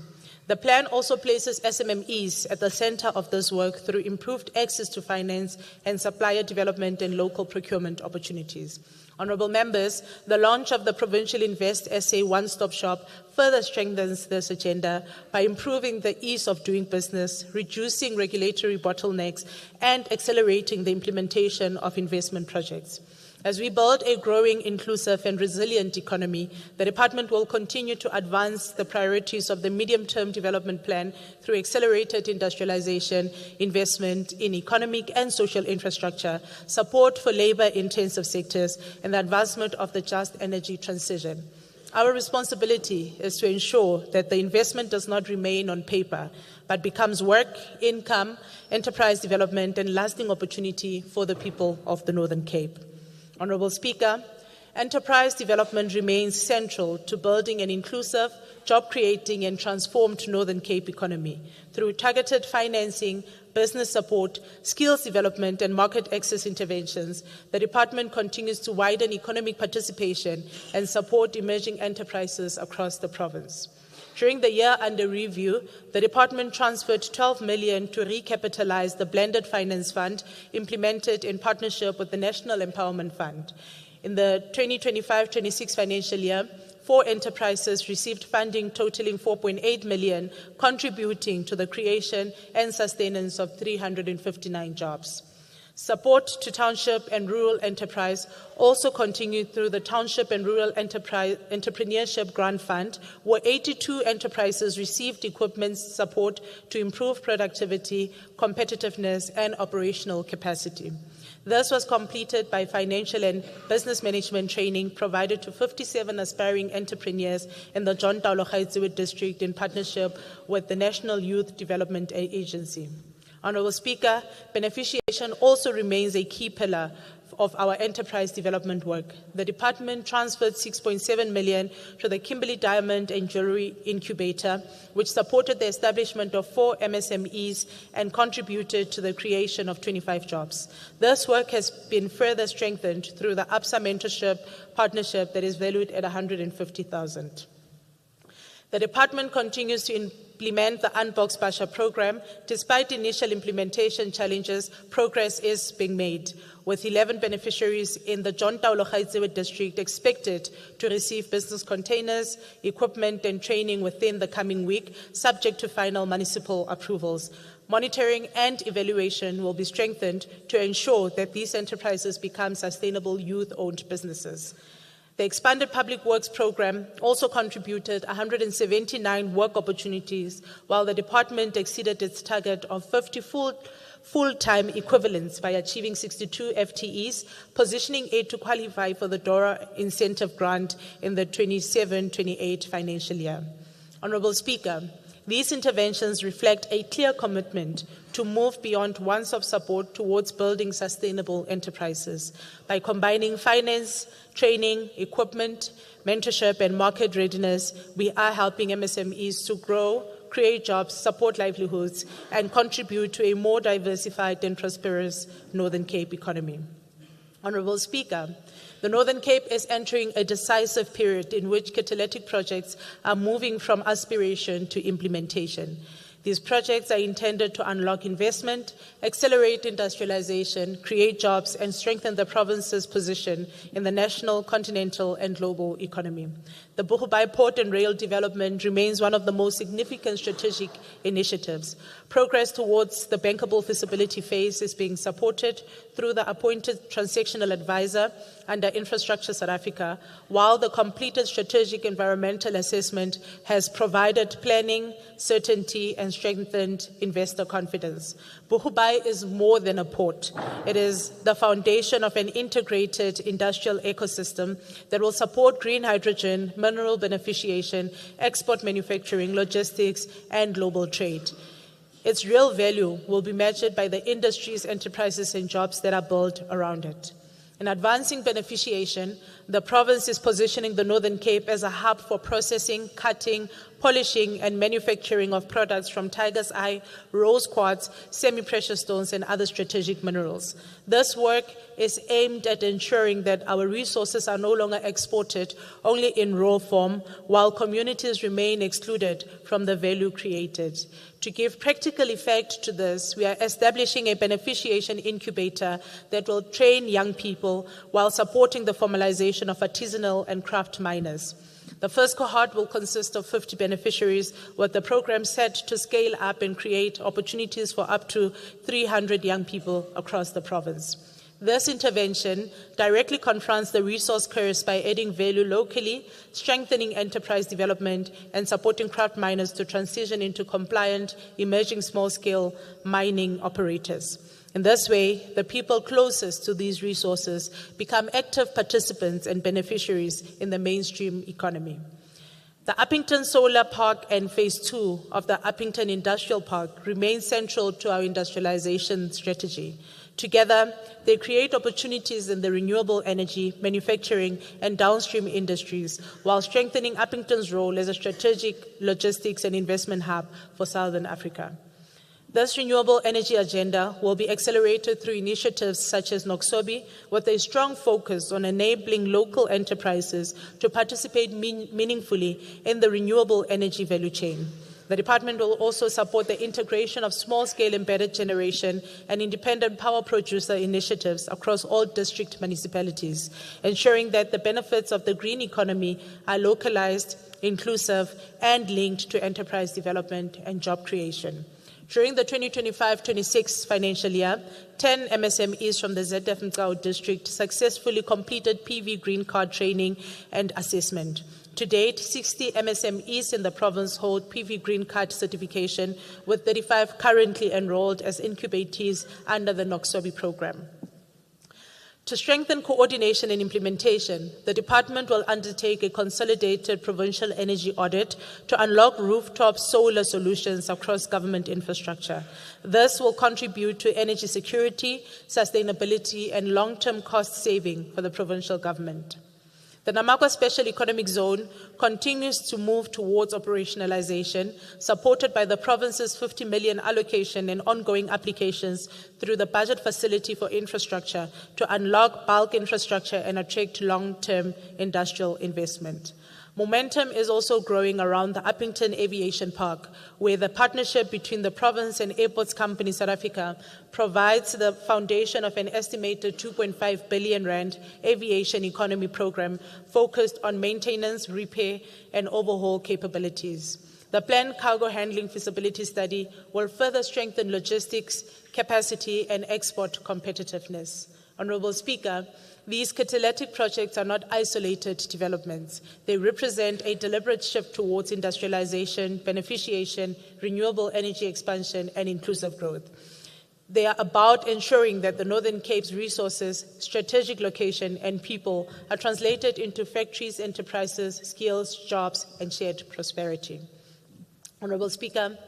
The plan also places SMMEs at the center of this work through improved access to finance and supplier development and local procurement opportunities. Honourable members, the launch of the Provincial Invest SA One-Stop Shop further strengthens this agenda by improving the ease of doing business, reducing regulatory bottlenecks, and accelerating the implementation of investment projects. As we build a growing, inclusive, and resilient economy, the department will continue to advance the priorities of the medium-term development plan through accelerated industrialization, investment in economic and social infrastructure, support for labor-intensive sectors, and the advancement of the just energy transition. Our responsibility is to ensure that the investment does not remain on paper, but becomes work, income, enterprise development, and lasting opportunity for the people of the Northern Cape. Honourable Speaker, enterprise development remains central to building an inclusive, job-creating and transformed Northern Cape economy. Through targeted financing, business support, skills development and market access interventions, the department continues to widen economic participation and support emerging enterprises across the province. During the year under review, the department transferred 12 million to recapitalize the blended finance fund implemented in partnership with the National Empowerment Fund. In the 2025-26 financial year, 4 enterprises received funding totaling 4.8 million, contributing to the creation and sustenance of 359 jobs. Support to township and rural enterprise also continued through the Township and Rural Entrepreneurship Grant Fund, where 82 enterprises received equipment support to improve productivity, competitiveness, and operational capacity. This was completed by financial and business management training provided to 57 aspiring entrepreneurs in the John Taolo district in partnership with the National Youth Development Agency. Honourable Speaker, beneficiation also remains a key pillar of our enterprise development work. The department transferred 6.7 million to the Kimberley Diamond and Jewellery Incubator, which supported the establishment of 4 MSMEs and contributed to the creation of 25 jobs. This work has been further strengthened through the ABSA mentorship partnership that is valued at 150,000. The department continues to implement the Unbox Basha program. Despite initial implementation challenges, progress is being made, with 11 beneficiaries in the John Taolo district expected to receive business containers, equipment, and training within the coming week, subject to final municipal approvals. Monitoring and evaluation will be strengthened to ensure that these enterprises become sustainable youth-owned businesses. The expanded public works program also contributed 179 work opportunities, while the department exceeded its target of 50 full-time equivalents by achieving 62 FTEs, positioning it to qualify for the DORA incentive grant in the 27-28 financial year. Honourable Speaker, these interventions reflect a clear commitment to move beyond one-stop support towards building sustainable enterprises. By combining finance, training, equipment, mentorship, and market readiness, we are helping MSMEs to grow, create jobs, support livelihoods, and contribute to a more diversified and prosperous Northern Cape economy. Honourable Speaker, the Northern Cape is entering a decisive period in which catalytic projects are moving from aspiration to implementation. These projects are intended to unlock investment, accelerate industrialization, create jobs, and strengthen the province's position in the national, continental, and global economy. The Boegoebaai Port and Rail development remains one of the most significant strategic initiatives. Progress towards the bankable feasibility phase is being supported through the appointed transactional advisor under Infrastructure South Africa, while the completed strategic environmental assessment has provided planning, certainty, and strengthened investor confidence. Boegoebaai is more than a port. It is the foundation of an integrated industrial ecosystem that will support green hydrogen, mineral beneficiation, export manufacturing, logistics, and global trade. Its real value will be measured by the industries, enterprises, and jobs that are built around it. In advancing beneficiation, the province is positioning the Northern Cape as a hub for processing, cutting, polishing, and manufacturing of products from tiger's eye, rose quartz, semi-precious stones, and other strategic minerals. This work is aimed at ensuring that our resources are no longer exported only in raw form, while communities remain excluded from the value created. To give practical effect to this, we are establishing a beneficiation incubator that will train young people while supporting the formalization of artisanal and craft miners. The first cohort will consist of 50 beneficiaries, with the program set to scale up and create opportunities for up to 300 young people across the province. This intervention directly confronts the resource curse by adding value locally, strengthening enterprise development, and supporting craft miners to transition into compliant, emerging small-scale mining operators. In this way, the people closest to these resources become active participants and beneficiaries in the mainstream economy. The Uppington Solar Park and Phase 2 of the Uppington Industrial Park remain central to our industrialization strategy. Together, they create opportunities in the renewable energy, manufacturing, and downstream industries, while strengthening Uppington's role as a strategic logistics and investment hub for Southern Africa. This renewable energy agenda will be accelerated through initiatives such as Noxobi, with a strong focus on enabling local enterprises to participate meaningfully in the renewable energy value chain. The department will also support the integration of small-scale embedded generation and independent power producer initiatives across all district municipalities, ensuring that the benefits of the green economy are localized, inclusive, and linked to enterprise development and job creation. During the 2025-26 financial year, 10 MSMEs from the ZF Mgao district successfully completed PV green card training and assessment. To date, 60 MSMEs in the province hold PV green card certification, with 35 currently enrolled as incubatees under the Noxobi program. To strengthen coordination and implementation, the department will undertake a consolidated provincial energy audit to unlock rooftop solar solutions across government infrastructure. This will contribute to energy security, sustainability, and long-term cost saving for the provincial government. The Namakwa Special Economic Zone continues to move towards operationalization, supported by the province's 50 million allocation and ongoing applications through the budget facility for infrastructure to unlock bulk infrastructure and attract long-term industrial investment. Momentum is also growing around the Uppington Aviation Park, where the partnership between the province and Airports Company South Africa provides the foundation of an estimated 2.5 billion rand aviation economy program focused on maintenance, repair, and overhaul capabilities. The planned cargo handling feasibility study will further strengthen logistics, capacity, and export competitiveness. Honorable Speaker, these catalytic projects are not isolated developments. They represent a deliberate shift towards industrialization, beneficiation, renewable energy expansion, and inclusive growth. They are about ensuring that the Northern Cape's resources, strategic location, and people are translated into factories, enterprises, skills, jobs, and shared prosperity. Honorable Speaker,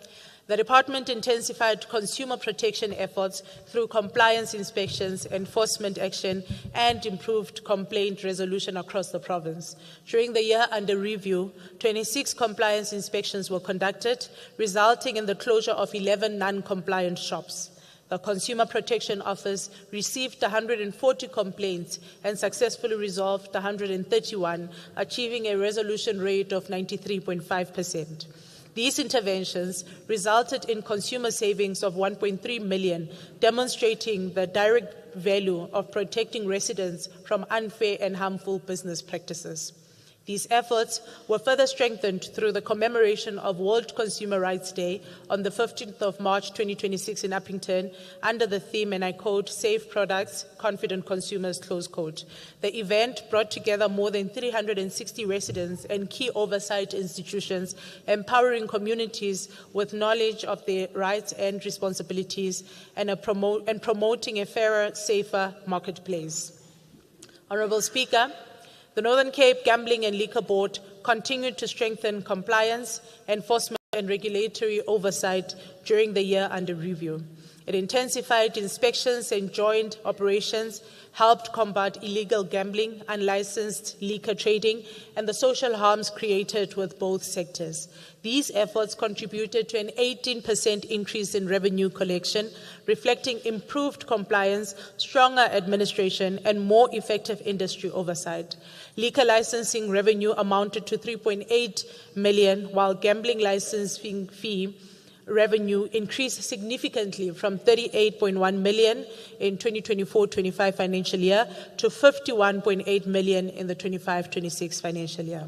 the Department intensified consumer protection efforts through compliance inspections, enforcement action, and improved complaint resolution across the province. During the year under review, 26 compliance inspections were conducted, resulting in the closure of 11 non-compliant shops. The Consumer Protection Office received 140 complaints and successfully resolved 131, achieving a resolution rate of 93.5%. These interventions resulted in consumer savings of 1.3 million, demonstrating the direct value of protecting residents from unfair and harmful business practices. These efforts were further strengthened through the commemoration of World Consumer Rights Day on the 15th of March 2026 in Uppington under the theme, and I quote, "Safe Products, Confident Consumers," close quote. The event brought together more than 360 residents and key oversight institutions, empowering communities with knowledge of their rights and responsibilities and promoting a fairer, safer marketplace. Honorable Speaker, the Northern Cape Gambling and Liquor Board continued to strengthen compliance, enforcement, and regulatory oversight during the year under review. It intensified inspections and joint operations, helped combat illegal gambling, unlicensed liquor trading, and the social harms created with both sectors. These efforts contributed to an 18% increase in revenue collection, reflecting improved compliance, stronger administration, and more effective industry oversight. Liquor licensing revenue amounted to 3.8 million, while gambling licensing fee revenue increased significantly from 38.1 million in 2024-25 financial year to 51.8 million in the 25-26 financial year.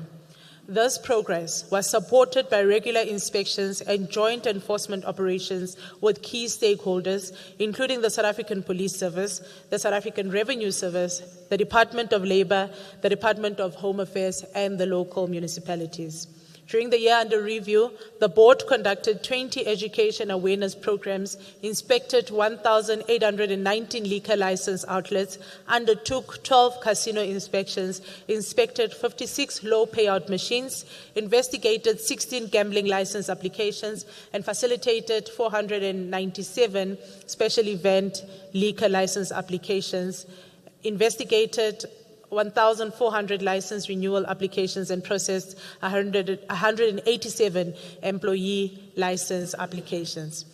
This progress was supported by regular inspections and joint enforcement operations with key stakeholders, including the South African Police Service, the South African Revenue Service, the Department of Labour, the Department of Home Affairs, and the local municipalities. During the year under review, the board conducted 20 education awareness programs, inspected 1,819 liquor license outlets, undertook 12 casino inspections, inspected 56 low payout machines, investigated 16 gambling license applications, and facilitated 497 special event liquor license applications, investigated 1,400 license renewal applications, and processed 187 employee license applications.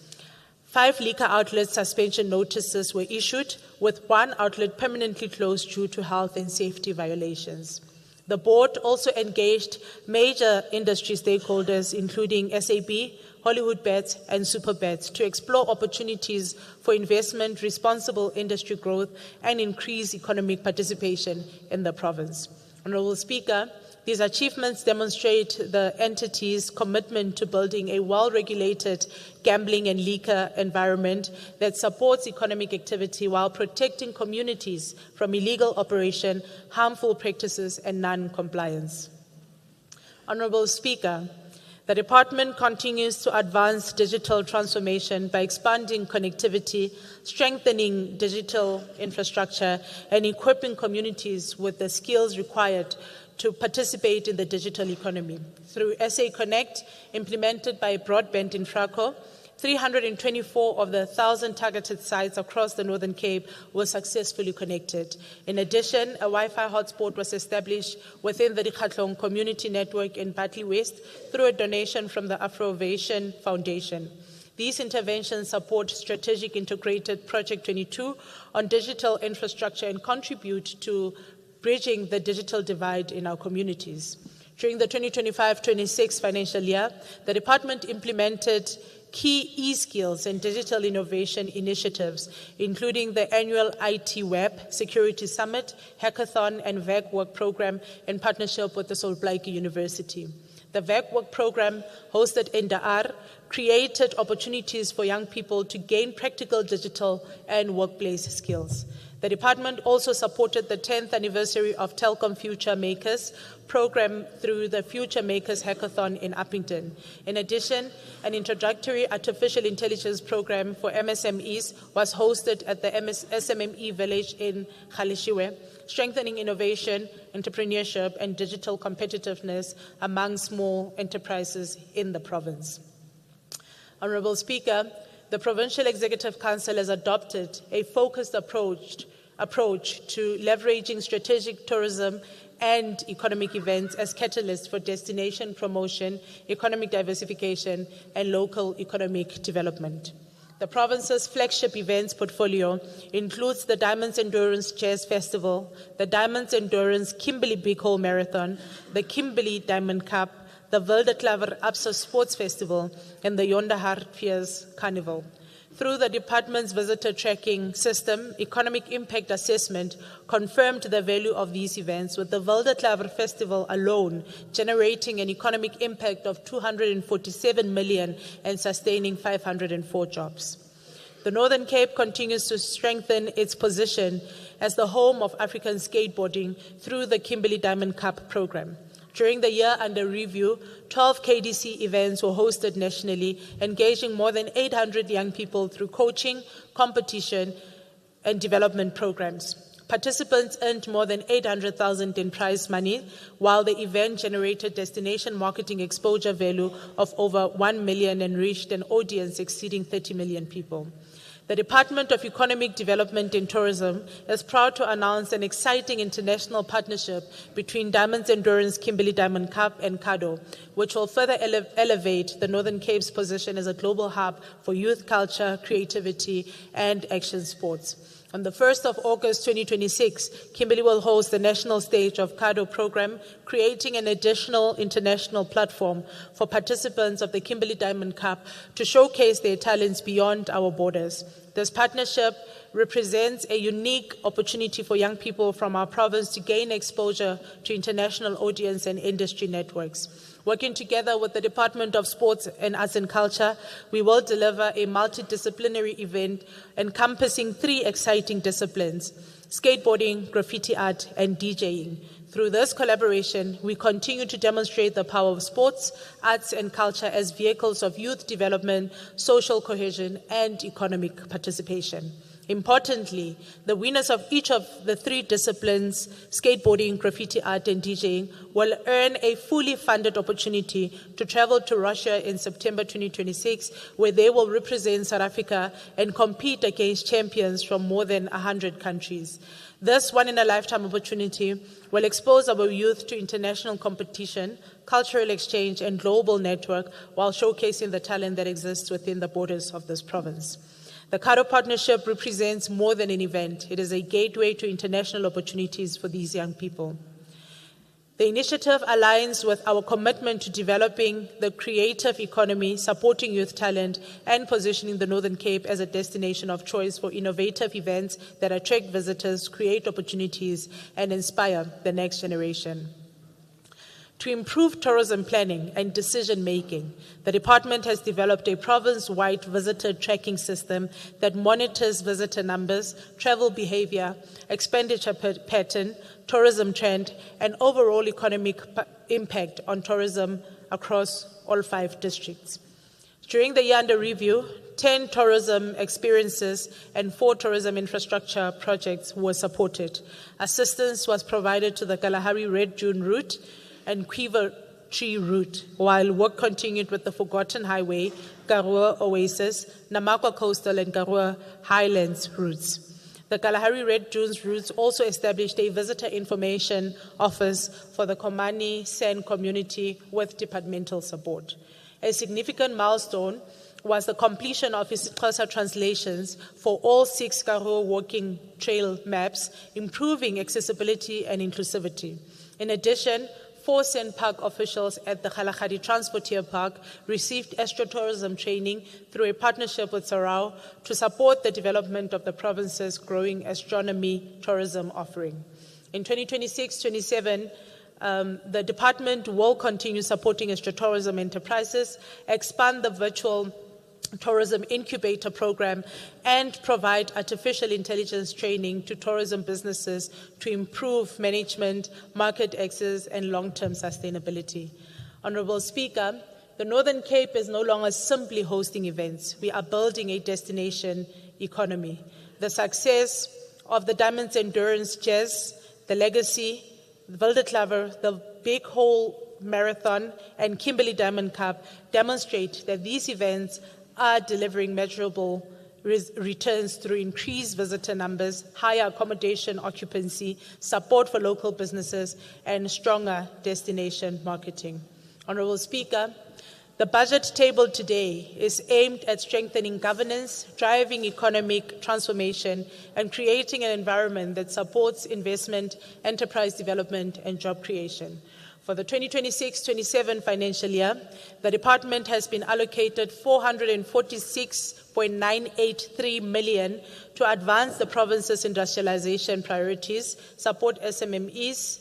5 liquor outlet suspension notices were issued, with 1 outlet permanently closed due to health and safety violations. The board also engaged major industry stakeholders, including SAB, Hollywood Bets, and Superbets, to explore opportunities for investment, responsible industry growth, and increase economic participation in the province. Honorable Speaker, these achievements demonstrate the entity's commitment to building a well-regulated gambling and liquor environment that supports economic activity while protecting communities from illegal operation, harmful practices, and non-compliance. Honorable Speaker, the department continues to advance digital transformation by expanding connectivity, strengthening digital infrastructure, and equipping communities with the skills required to participate in the digital economy. Through SA Connect, implemented by Broadband Infraco, 324 of the 1,000 targeted sites across the Northern Cape were successfully connected. In addition, a Wi-Fi hotspot was established within the Dikgatlong Community Network in Batley West through a donation from the Afrovation Foundation. These interventions support strategic integrated Project 22 on digital infrastructure and contribute to bridging the digital divide in our communities. During the 2025-26 financial year, the department implemented key e-skills and digital innovation initiatives, including the annual IT Web Security Summit, Hackathon, and VAC Work Program in partnership with the Solplaatje University. The VEC work program hosted in Dar created opportunities for young people to gain practical digital and workplace skills. The department also supported the 10th anniversary of Telkom Future Makers program through the Future Makers Hackathon in Uppington. In addition, an introductory artificial intelligence program for MSMEs was hosted at the SMME village in Khalishiwe, strengthening innovation, entrepreneurship, and digital competitiveness among small enterprises in the province. Honorable Speaker, the Provincial Executive Council has adopted a focused approach to leveraging strategic tourism and economic events as catalysts for destination promotion, economic diversification, and local economic development. The province's flagship events portfolio includes the Diamonds Endurance Jazz Festival, the Diamonds Endurance Kimberley Big Hole Marathon, the Kimberley Diamond Cup, the Wilderklaver Absa Sports Festival, and the Yondahar Piers Carnival. Through the department's visitor tracking system, economic impact assessment confirmed the value of these events, with the Wilderklaver Festival alone generating an economic impact of 247 million and sustaining 504 jobs. The Northern Cape continues to strengthen its position as the home of African skateboarding through the Kimberley Diamond Cup program. During the year under review, 12 KDC events were hosted nationally, engaging more than 800 young people through coaching, competition, and development programs. Participants earned more than 800,000 in prize money, while the event generated destination marketing exposure value of over 1 million and reached an audience exceeding 30 million people. The Department of Economic Development and Tourism is proud to announce an exciting international partnership between Diamonds Endurance Kimberley Diamond Cup and CADO, which will further elevate the Northern Cape's position as a global hub for youth culture, creativity, and action sports. On the 1st of August 2026, Kimberley will host the national stage of CADO program, creating an additional international platform for participants of the Kimberley Diamond Cup to showcase their talents beyond our borders. This partnership represents a unique opportunity for young people from our province to gain exposure to international audience and industry networks. Working together with the Department of Sports and Arts and Culture, we will deliver a multidisciplinary event encompassing 3 exciting disciplines: skateboarding, graffiti art, and DJing. Through this collaboration, we continue to demonstrate the power of sports, arts, and culture as vehicles of youth development, social cohesion, and economic participation. Importantly, the winners of each of the 3 disciplines, skateboarding, graffiti art, and DJing, will earn a fully funded opportunity to travel to Russia in September 2026, where they will represent South Africa and compete against champions from more than 100 countries. This one-in-a-lifetime opportunity will expose our youth to international competition, cultural exchange, and global network, while showcasing the talent that exists within the borders of this province. The CADO partnership represents more than an event. It is a gateway to international opportunities for these young people. The initiative aligns with our commitment to developing the creative economy, supporting youth talent, and positioning the Northern Cape as a destination of choice for innovative events that attract visitors, create opportunities, and inspire the next generation. To improve tourism planning and decision-making, the department has developed a province-wide visitor tracking system that monitors visitor numbers, travel behavior, expenditure pattern, tourism trend, and overall economic impact on tourism across all 5 districts. During the year under review, 10 tourism experiences and 4 tourism infrastructure projects were supported. Assistance was provided to the Kalahari Red Dune route and Quiver Tree route, while work continued with the Forgotten Highway, Karoo Oasis, Namakwa Coastal, and Karoo Highlands routes. The Kalahari Red Dunes routes also established a visitor information office for the Komani San community with departmental support. A significant milestone was the completion of isiXhosa translations for all 6 Karoo walking trail maps, improving accessibility and inclusivity. In addition, 4 Sen Park officials at the Kgalagadi Transportier Park received astrotourism training through a partnership with Sarau to support the development of the province's growing astronomy tourism offering. In 2026-27, The department will continue supporting tourism enterprises, expand the virtual tourism incubator program, and provide artificial intelligence training to tourism businesses to improve management, market access, and long-term sustainability. Honorable Speaker, the Northern Cape is no longer simply hosting events. We are building a destination economy. The success of the Diamonds Endurance Jazz, the Legacy, the Wildeclaver, the Big Hole Marathon, and Kimberley Diamond Cup demonstrate that these events are delivering measurable returns through increased visitor numbers, higher accommodation occupancy, support for local businesses, and stronger destination marketing. Honorable Speaker, the budget tabled today is aimed at strengthening governance, driving economic transformation, and creating an environment that supports investment, enterprise development, and job creation. For the 2026-27 financial year, the department has been allocated 446.983 million to advance the province's industrialization priorities, support SMMEs,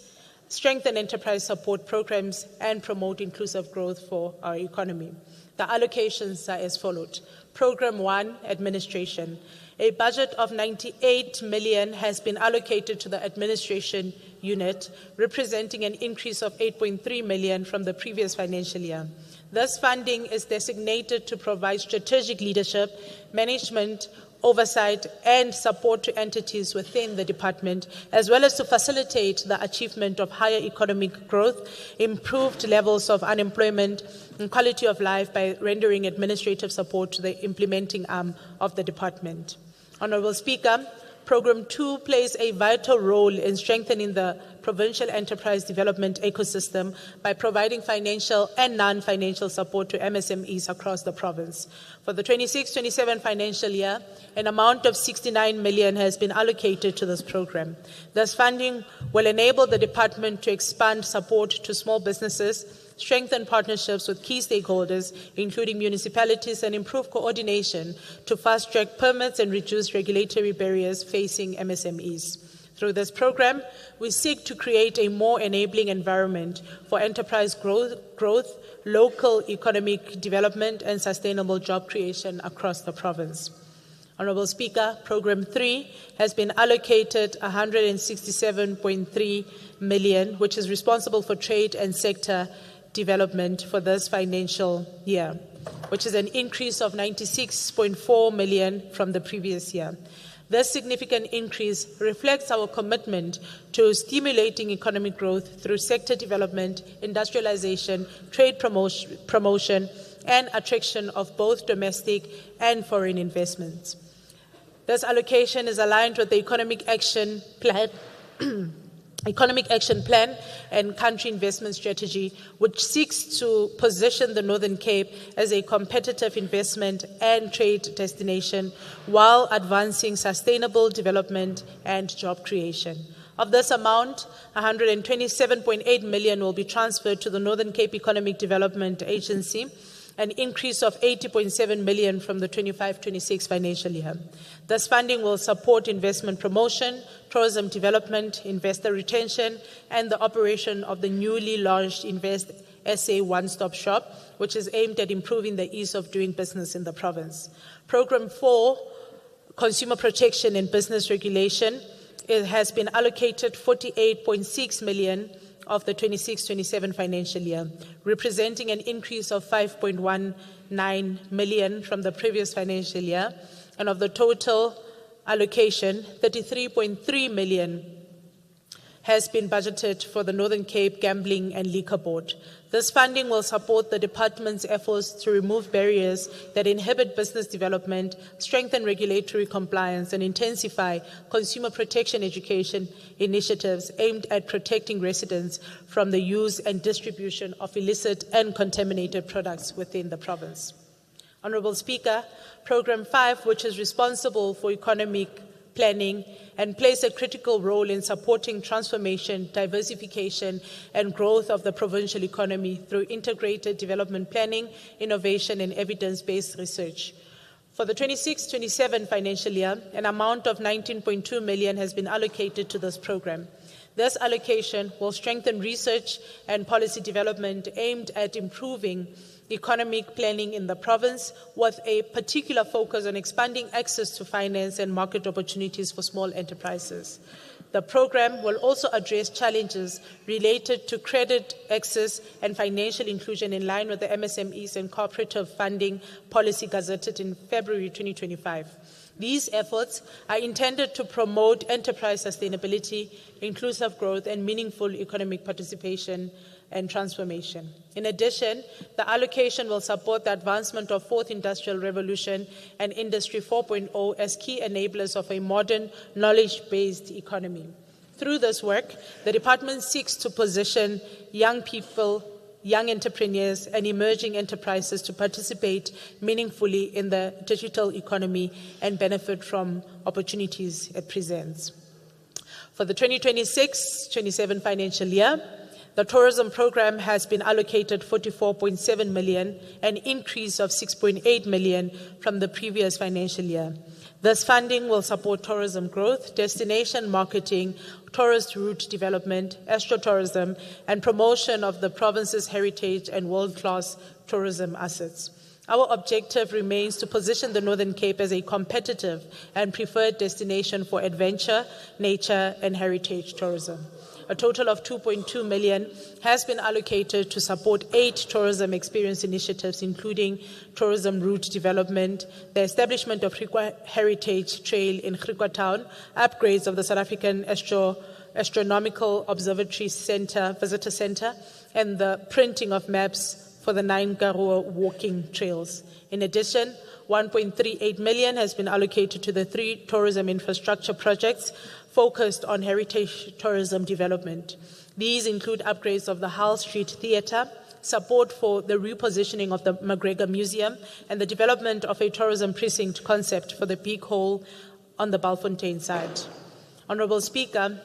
strengthen enterprise support programs, and promote inclusive growth for our economy. The allocations are as follows. Program 1, Administration. A budget of 98 million has been allocated to the administration unit, representing an increase of 8.3 million from the previous financial year. This funding is designated to provide strategic leadership, management, oversight, and support to entities within the department, as well as to facilitate the achievement of higher economic growth, improved levels of unemployment, and quality of life by rendering administrative support to the implementing arm of the department. Honorable Speaker, Program 2 plays a vital role in strengthening the provincial enterprise development ecosystem by providing financial and non-financial support to MSMEs across the province. For the 26-27 financial year, an amount of 69 million has been allocated to this program. This funding will enable the department to expand support to small businesses, strengthen partnerships with key stakeholders, including municipalities, and improve coordination to fast-track permits and reduce regulatory barriers facing MSMEs. Through this program, we seek to create a more enabling environment for enterprise growth, local economic development, and sustainable job creation across the province. Honorable Speaker, Program 3 has been allocated 167.3 million, which is responsible for trade and sector development for this financial year, which is an increase of 96.4 million from the previous year. This significant increase reflects our commitment to stimulating economic growth through sector development, industrialization, trade promotion, and attraction of both domestic and foreign investments. This allocation is aligned with the Economic Action Plan and Country Investment Strategy, which seeks to position the Northern Cape as a competitive investment and trade destination while advancing sustainable development and job creation. Of this amount, 127.8 million will be transferred to the Northern Cape Economic Development Agency, an increase of 80.7 million from the 25-26 financial year. This funding will support investment promotion, tourism development, investor retention, and the operation of the newly launched Invest SA One-Stop Shop, which is aimed at improving the ease of doing business in the province. Program 4, Consumer Protection and Business Regulation, it has been allocated 48.6 million of the 26-27 financial year, representing an increase of 5.19 million from the previous financial year, and of the total allocation, 33.3 million has been budgeted for the Northern Cape Gambling and Liquor Board. This funding will support the department's efforts to remove barriers that inhibit business development, strengthen regulatory compliance, and intensify consumer protection education initiatives aimed at protecting residents from the use and distribution of illicit and contaminated products within the province. Honorable Speaker, Program 5, which is responsible for economic planning and plays a critical role in supporting transformation, diversification, and growth of the provincial economy through integrated development planning, innovation, and evidence-based research. For the 26-27 financial year, an amount of 19.2 million has been allocated to this program. This allocation will strengthen research and policy development aimed at improving economic planning in the province, with a particular focus on expanding access to finance and market opportunities for small enterprises. The program will also address challenges related to credit access and financial inclusion in line with the MSMEs and cooperative funding policy gazetted in February 2025. These efforts are intended to promote enterprise sustainability, inclusive growth, and meaningful economic participation and transformation. In addition, the allocation will support the advancement of Fourth Industrial Revolution and Industry 4.0 as key enablers of a modern, knowledge-based economy. Through this work, the department seeks to position young people, young entrepreneurs, and emerging enterprises to participate meaningfully in the digital economy and benefit from opportunities it presents. For the 2026-27 financial year, the tourism program has been allocated 44.7 million, an increase of 6.8 million from the previous financial year. This funding will support tourism growth, destination marketing, tourist route development, astrotourism, and promotion of the province's heritage and world-class tourism assets. Our objective remains to position the Northern Cape as a competitive and preferred destination for adventure, nature, and heritage tourism. A total of 2.2 million has been allocated to support 8 tourism experience initiatives, including tourism route development, the establishment of Griqua Heritage Trail in Griqua Town, upgrades of the South African Astronomical Observatory Center, Visitor Center, and the printing of maps for the 9 Karoo walking trails. In addition, 1.38 million has been allocated to the 3 tourism infrastructure projects focused on heritage tourism development. These include upgrades of the Hull Street Theatre, support for the repositioning of the McGregor Museum, and the development of a tourism precinct concept for the Big Hole on the Balfontein side. Honourable Speaker,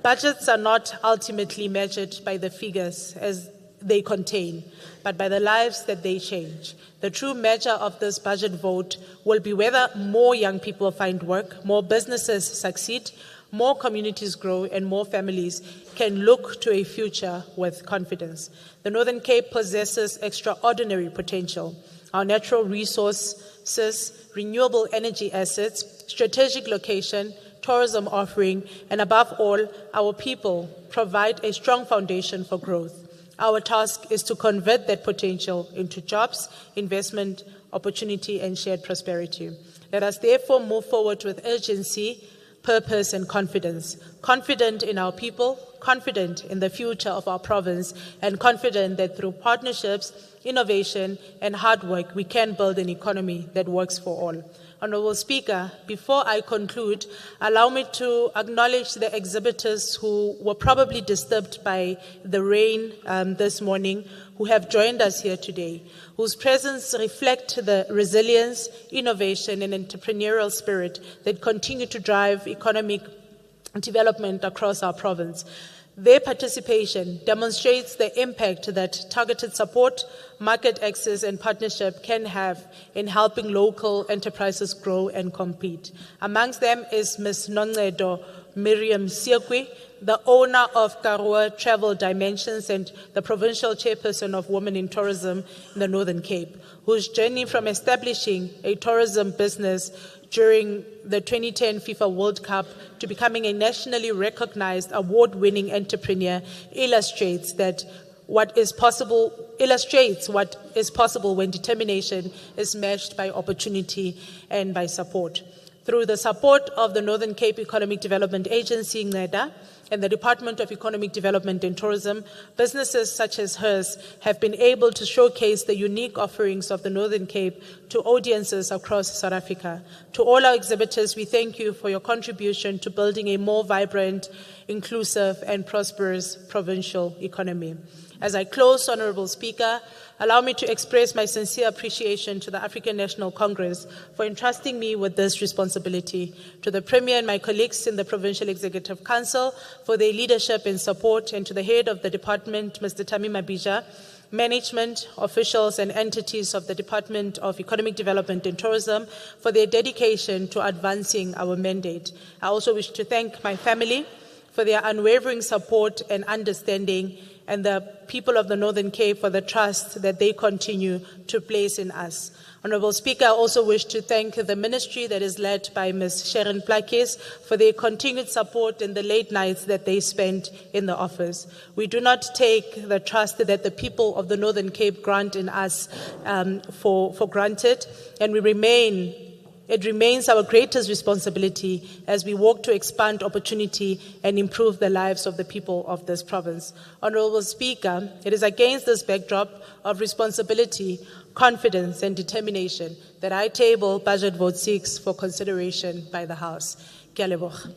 budgets are not ultimately measured by the figures as they contain, but by the lives that they change. The true measure of this budget vote will be whether more young people find work, more businesses succeed, more communities grow, and more families can look to a future with confidence. The Northern Cape possesses extraordinary potential. Our natural resources, renewable energy assets, strategic location, tourism offering, and above all, our people provide a strong foundation for growth. Our task is to convert that potential into jobs, investment, opportunity, and shared prosperity. Let us therefore move forward with urgency, purpose, and confidence. Confident in our people, confident in the future of our province, and confident that through partnerships, innovation, and hard work, we can build an economy that works for all. Honourable Speaker, before I conclude, allow me to acknowledge the exhibitors who were probably disturbed by the rain this morning, who have joined us here today, whose presence reflect the resilience, innovation, and entrepreneurial spirit that continue to drive economic development across our province. Their participation demonstrates the impact that targeted support, market access, and partnership can have in helping local enterprises grow and compete. Amongst them is Ms. Noncedo Miriam Siekwe, the owner of Karoo Travel Dimensions and the provincial chairperson of Women in Tourism in the Northern Cape, whose journey from establishing a tourism business during the 2010 FIFA World Cup to becoming a nationally recognized award-winning entrepreneur illustrates what is possible when determination is matched by opportunity and by support. Through the support of the Northern Cape Economic Development Agency, NEDA, and the Department of Economic Development and Tourism, businesses such as hers have been able to showcase the unique offerings of the Northern Cape to audiences across South Africa. To all our exhibitors, we thank you for your contribution to building a more vibrant, inclusive, and prosperous provincial economy. As I close, Honourable Speaker, allow me to express my sincere appreciation to the African National Congress for entrusting me with this responsibility, to the Premier and my colleagues in the Provincial Executive Council for their leadership and support, and to the head of the department, Mr. Tami Mabija, management, officials, and entities of the Department of Economic Development and Tourism for their dedication to advancing our mandate. I also wish to thank my family for their unwavering support and understanding, and the people of the Northern Cape for the trust that they continue to place in us. Honorable Speaker, I also wish to thank the ministry that is led by Ms. Sharon Plakis for their continued support in the late nights that they spent in the office. We do not take the trust that the people of the Northern Cape grant in us for granted, and it remains our greatest responsibility as we work to expand opportunity and improve the lives of the people of this province. Honorable Speaker, it is against this backdrop of responsibility, confidence, and determination that I table Budget Vote 6 for consideration by the House. Ke a leboga.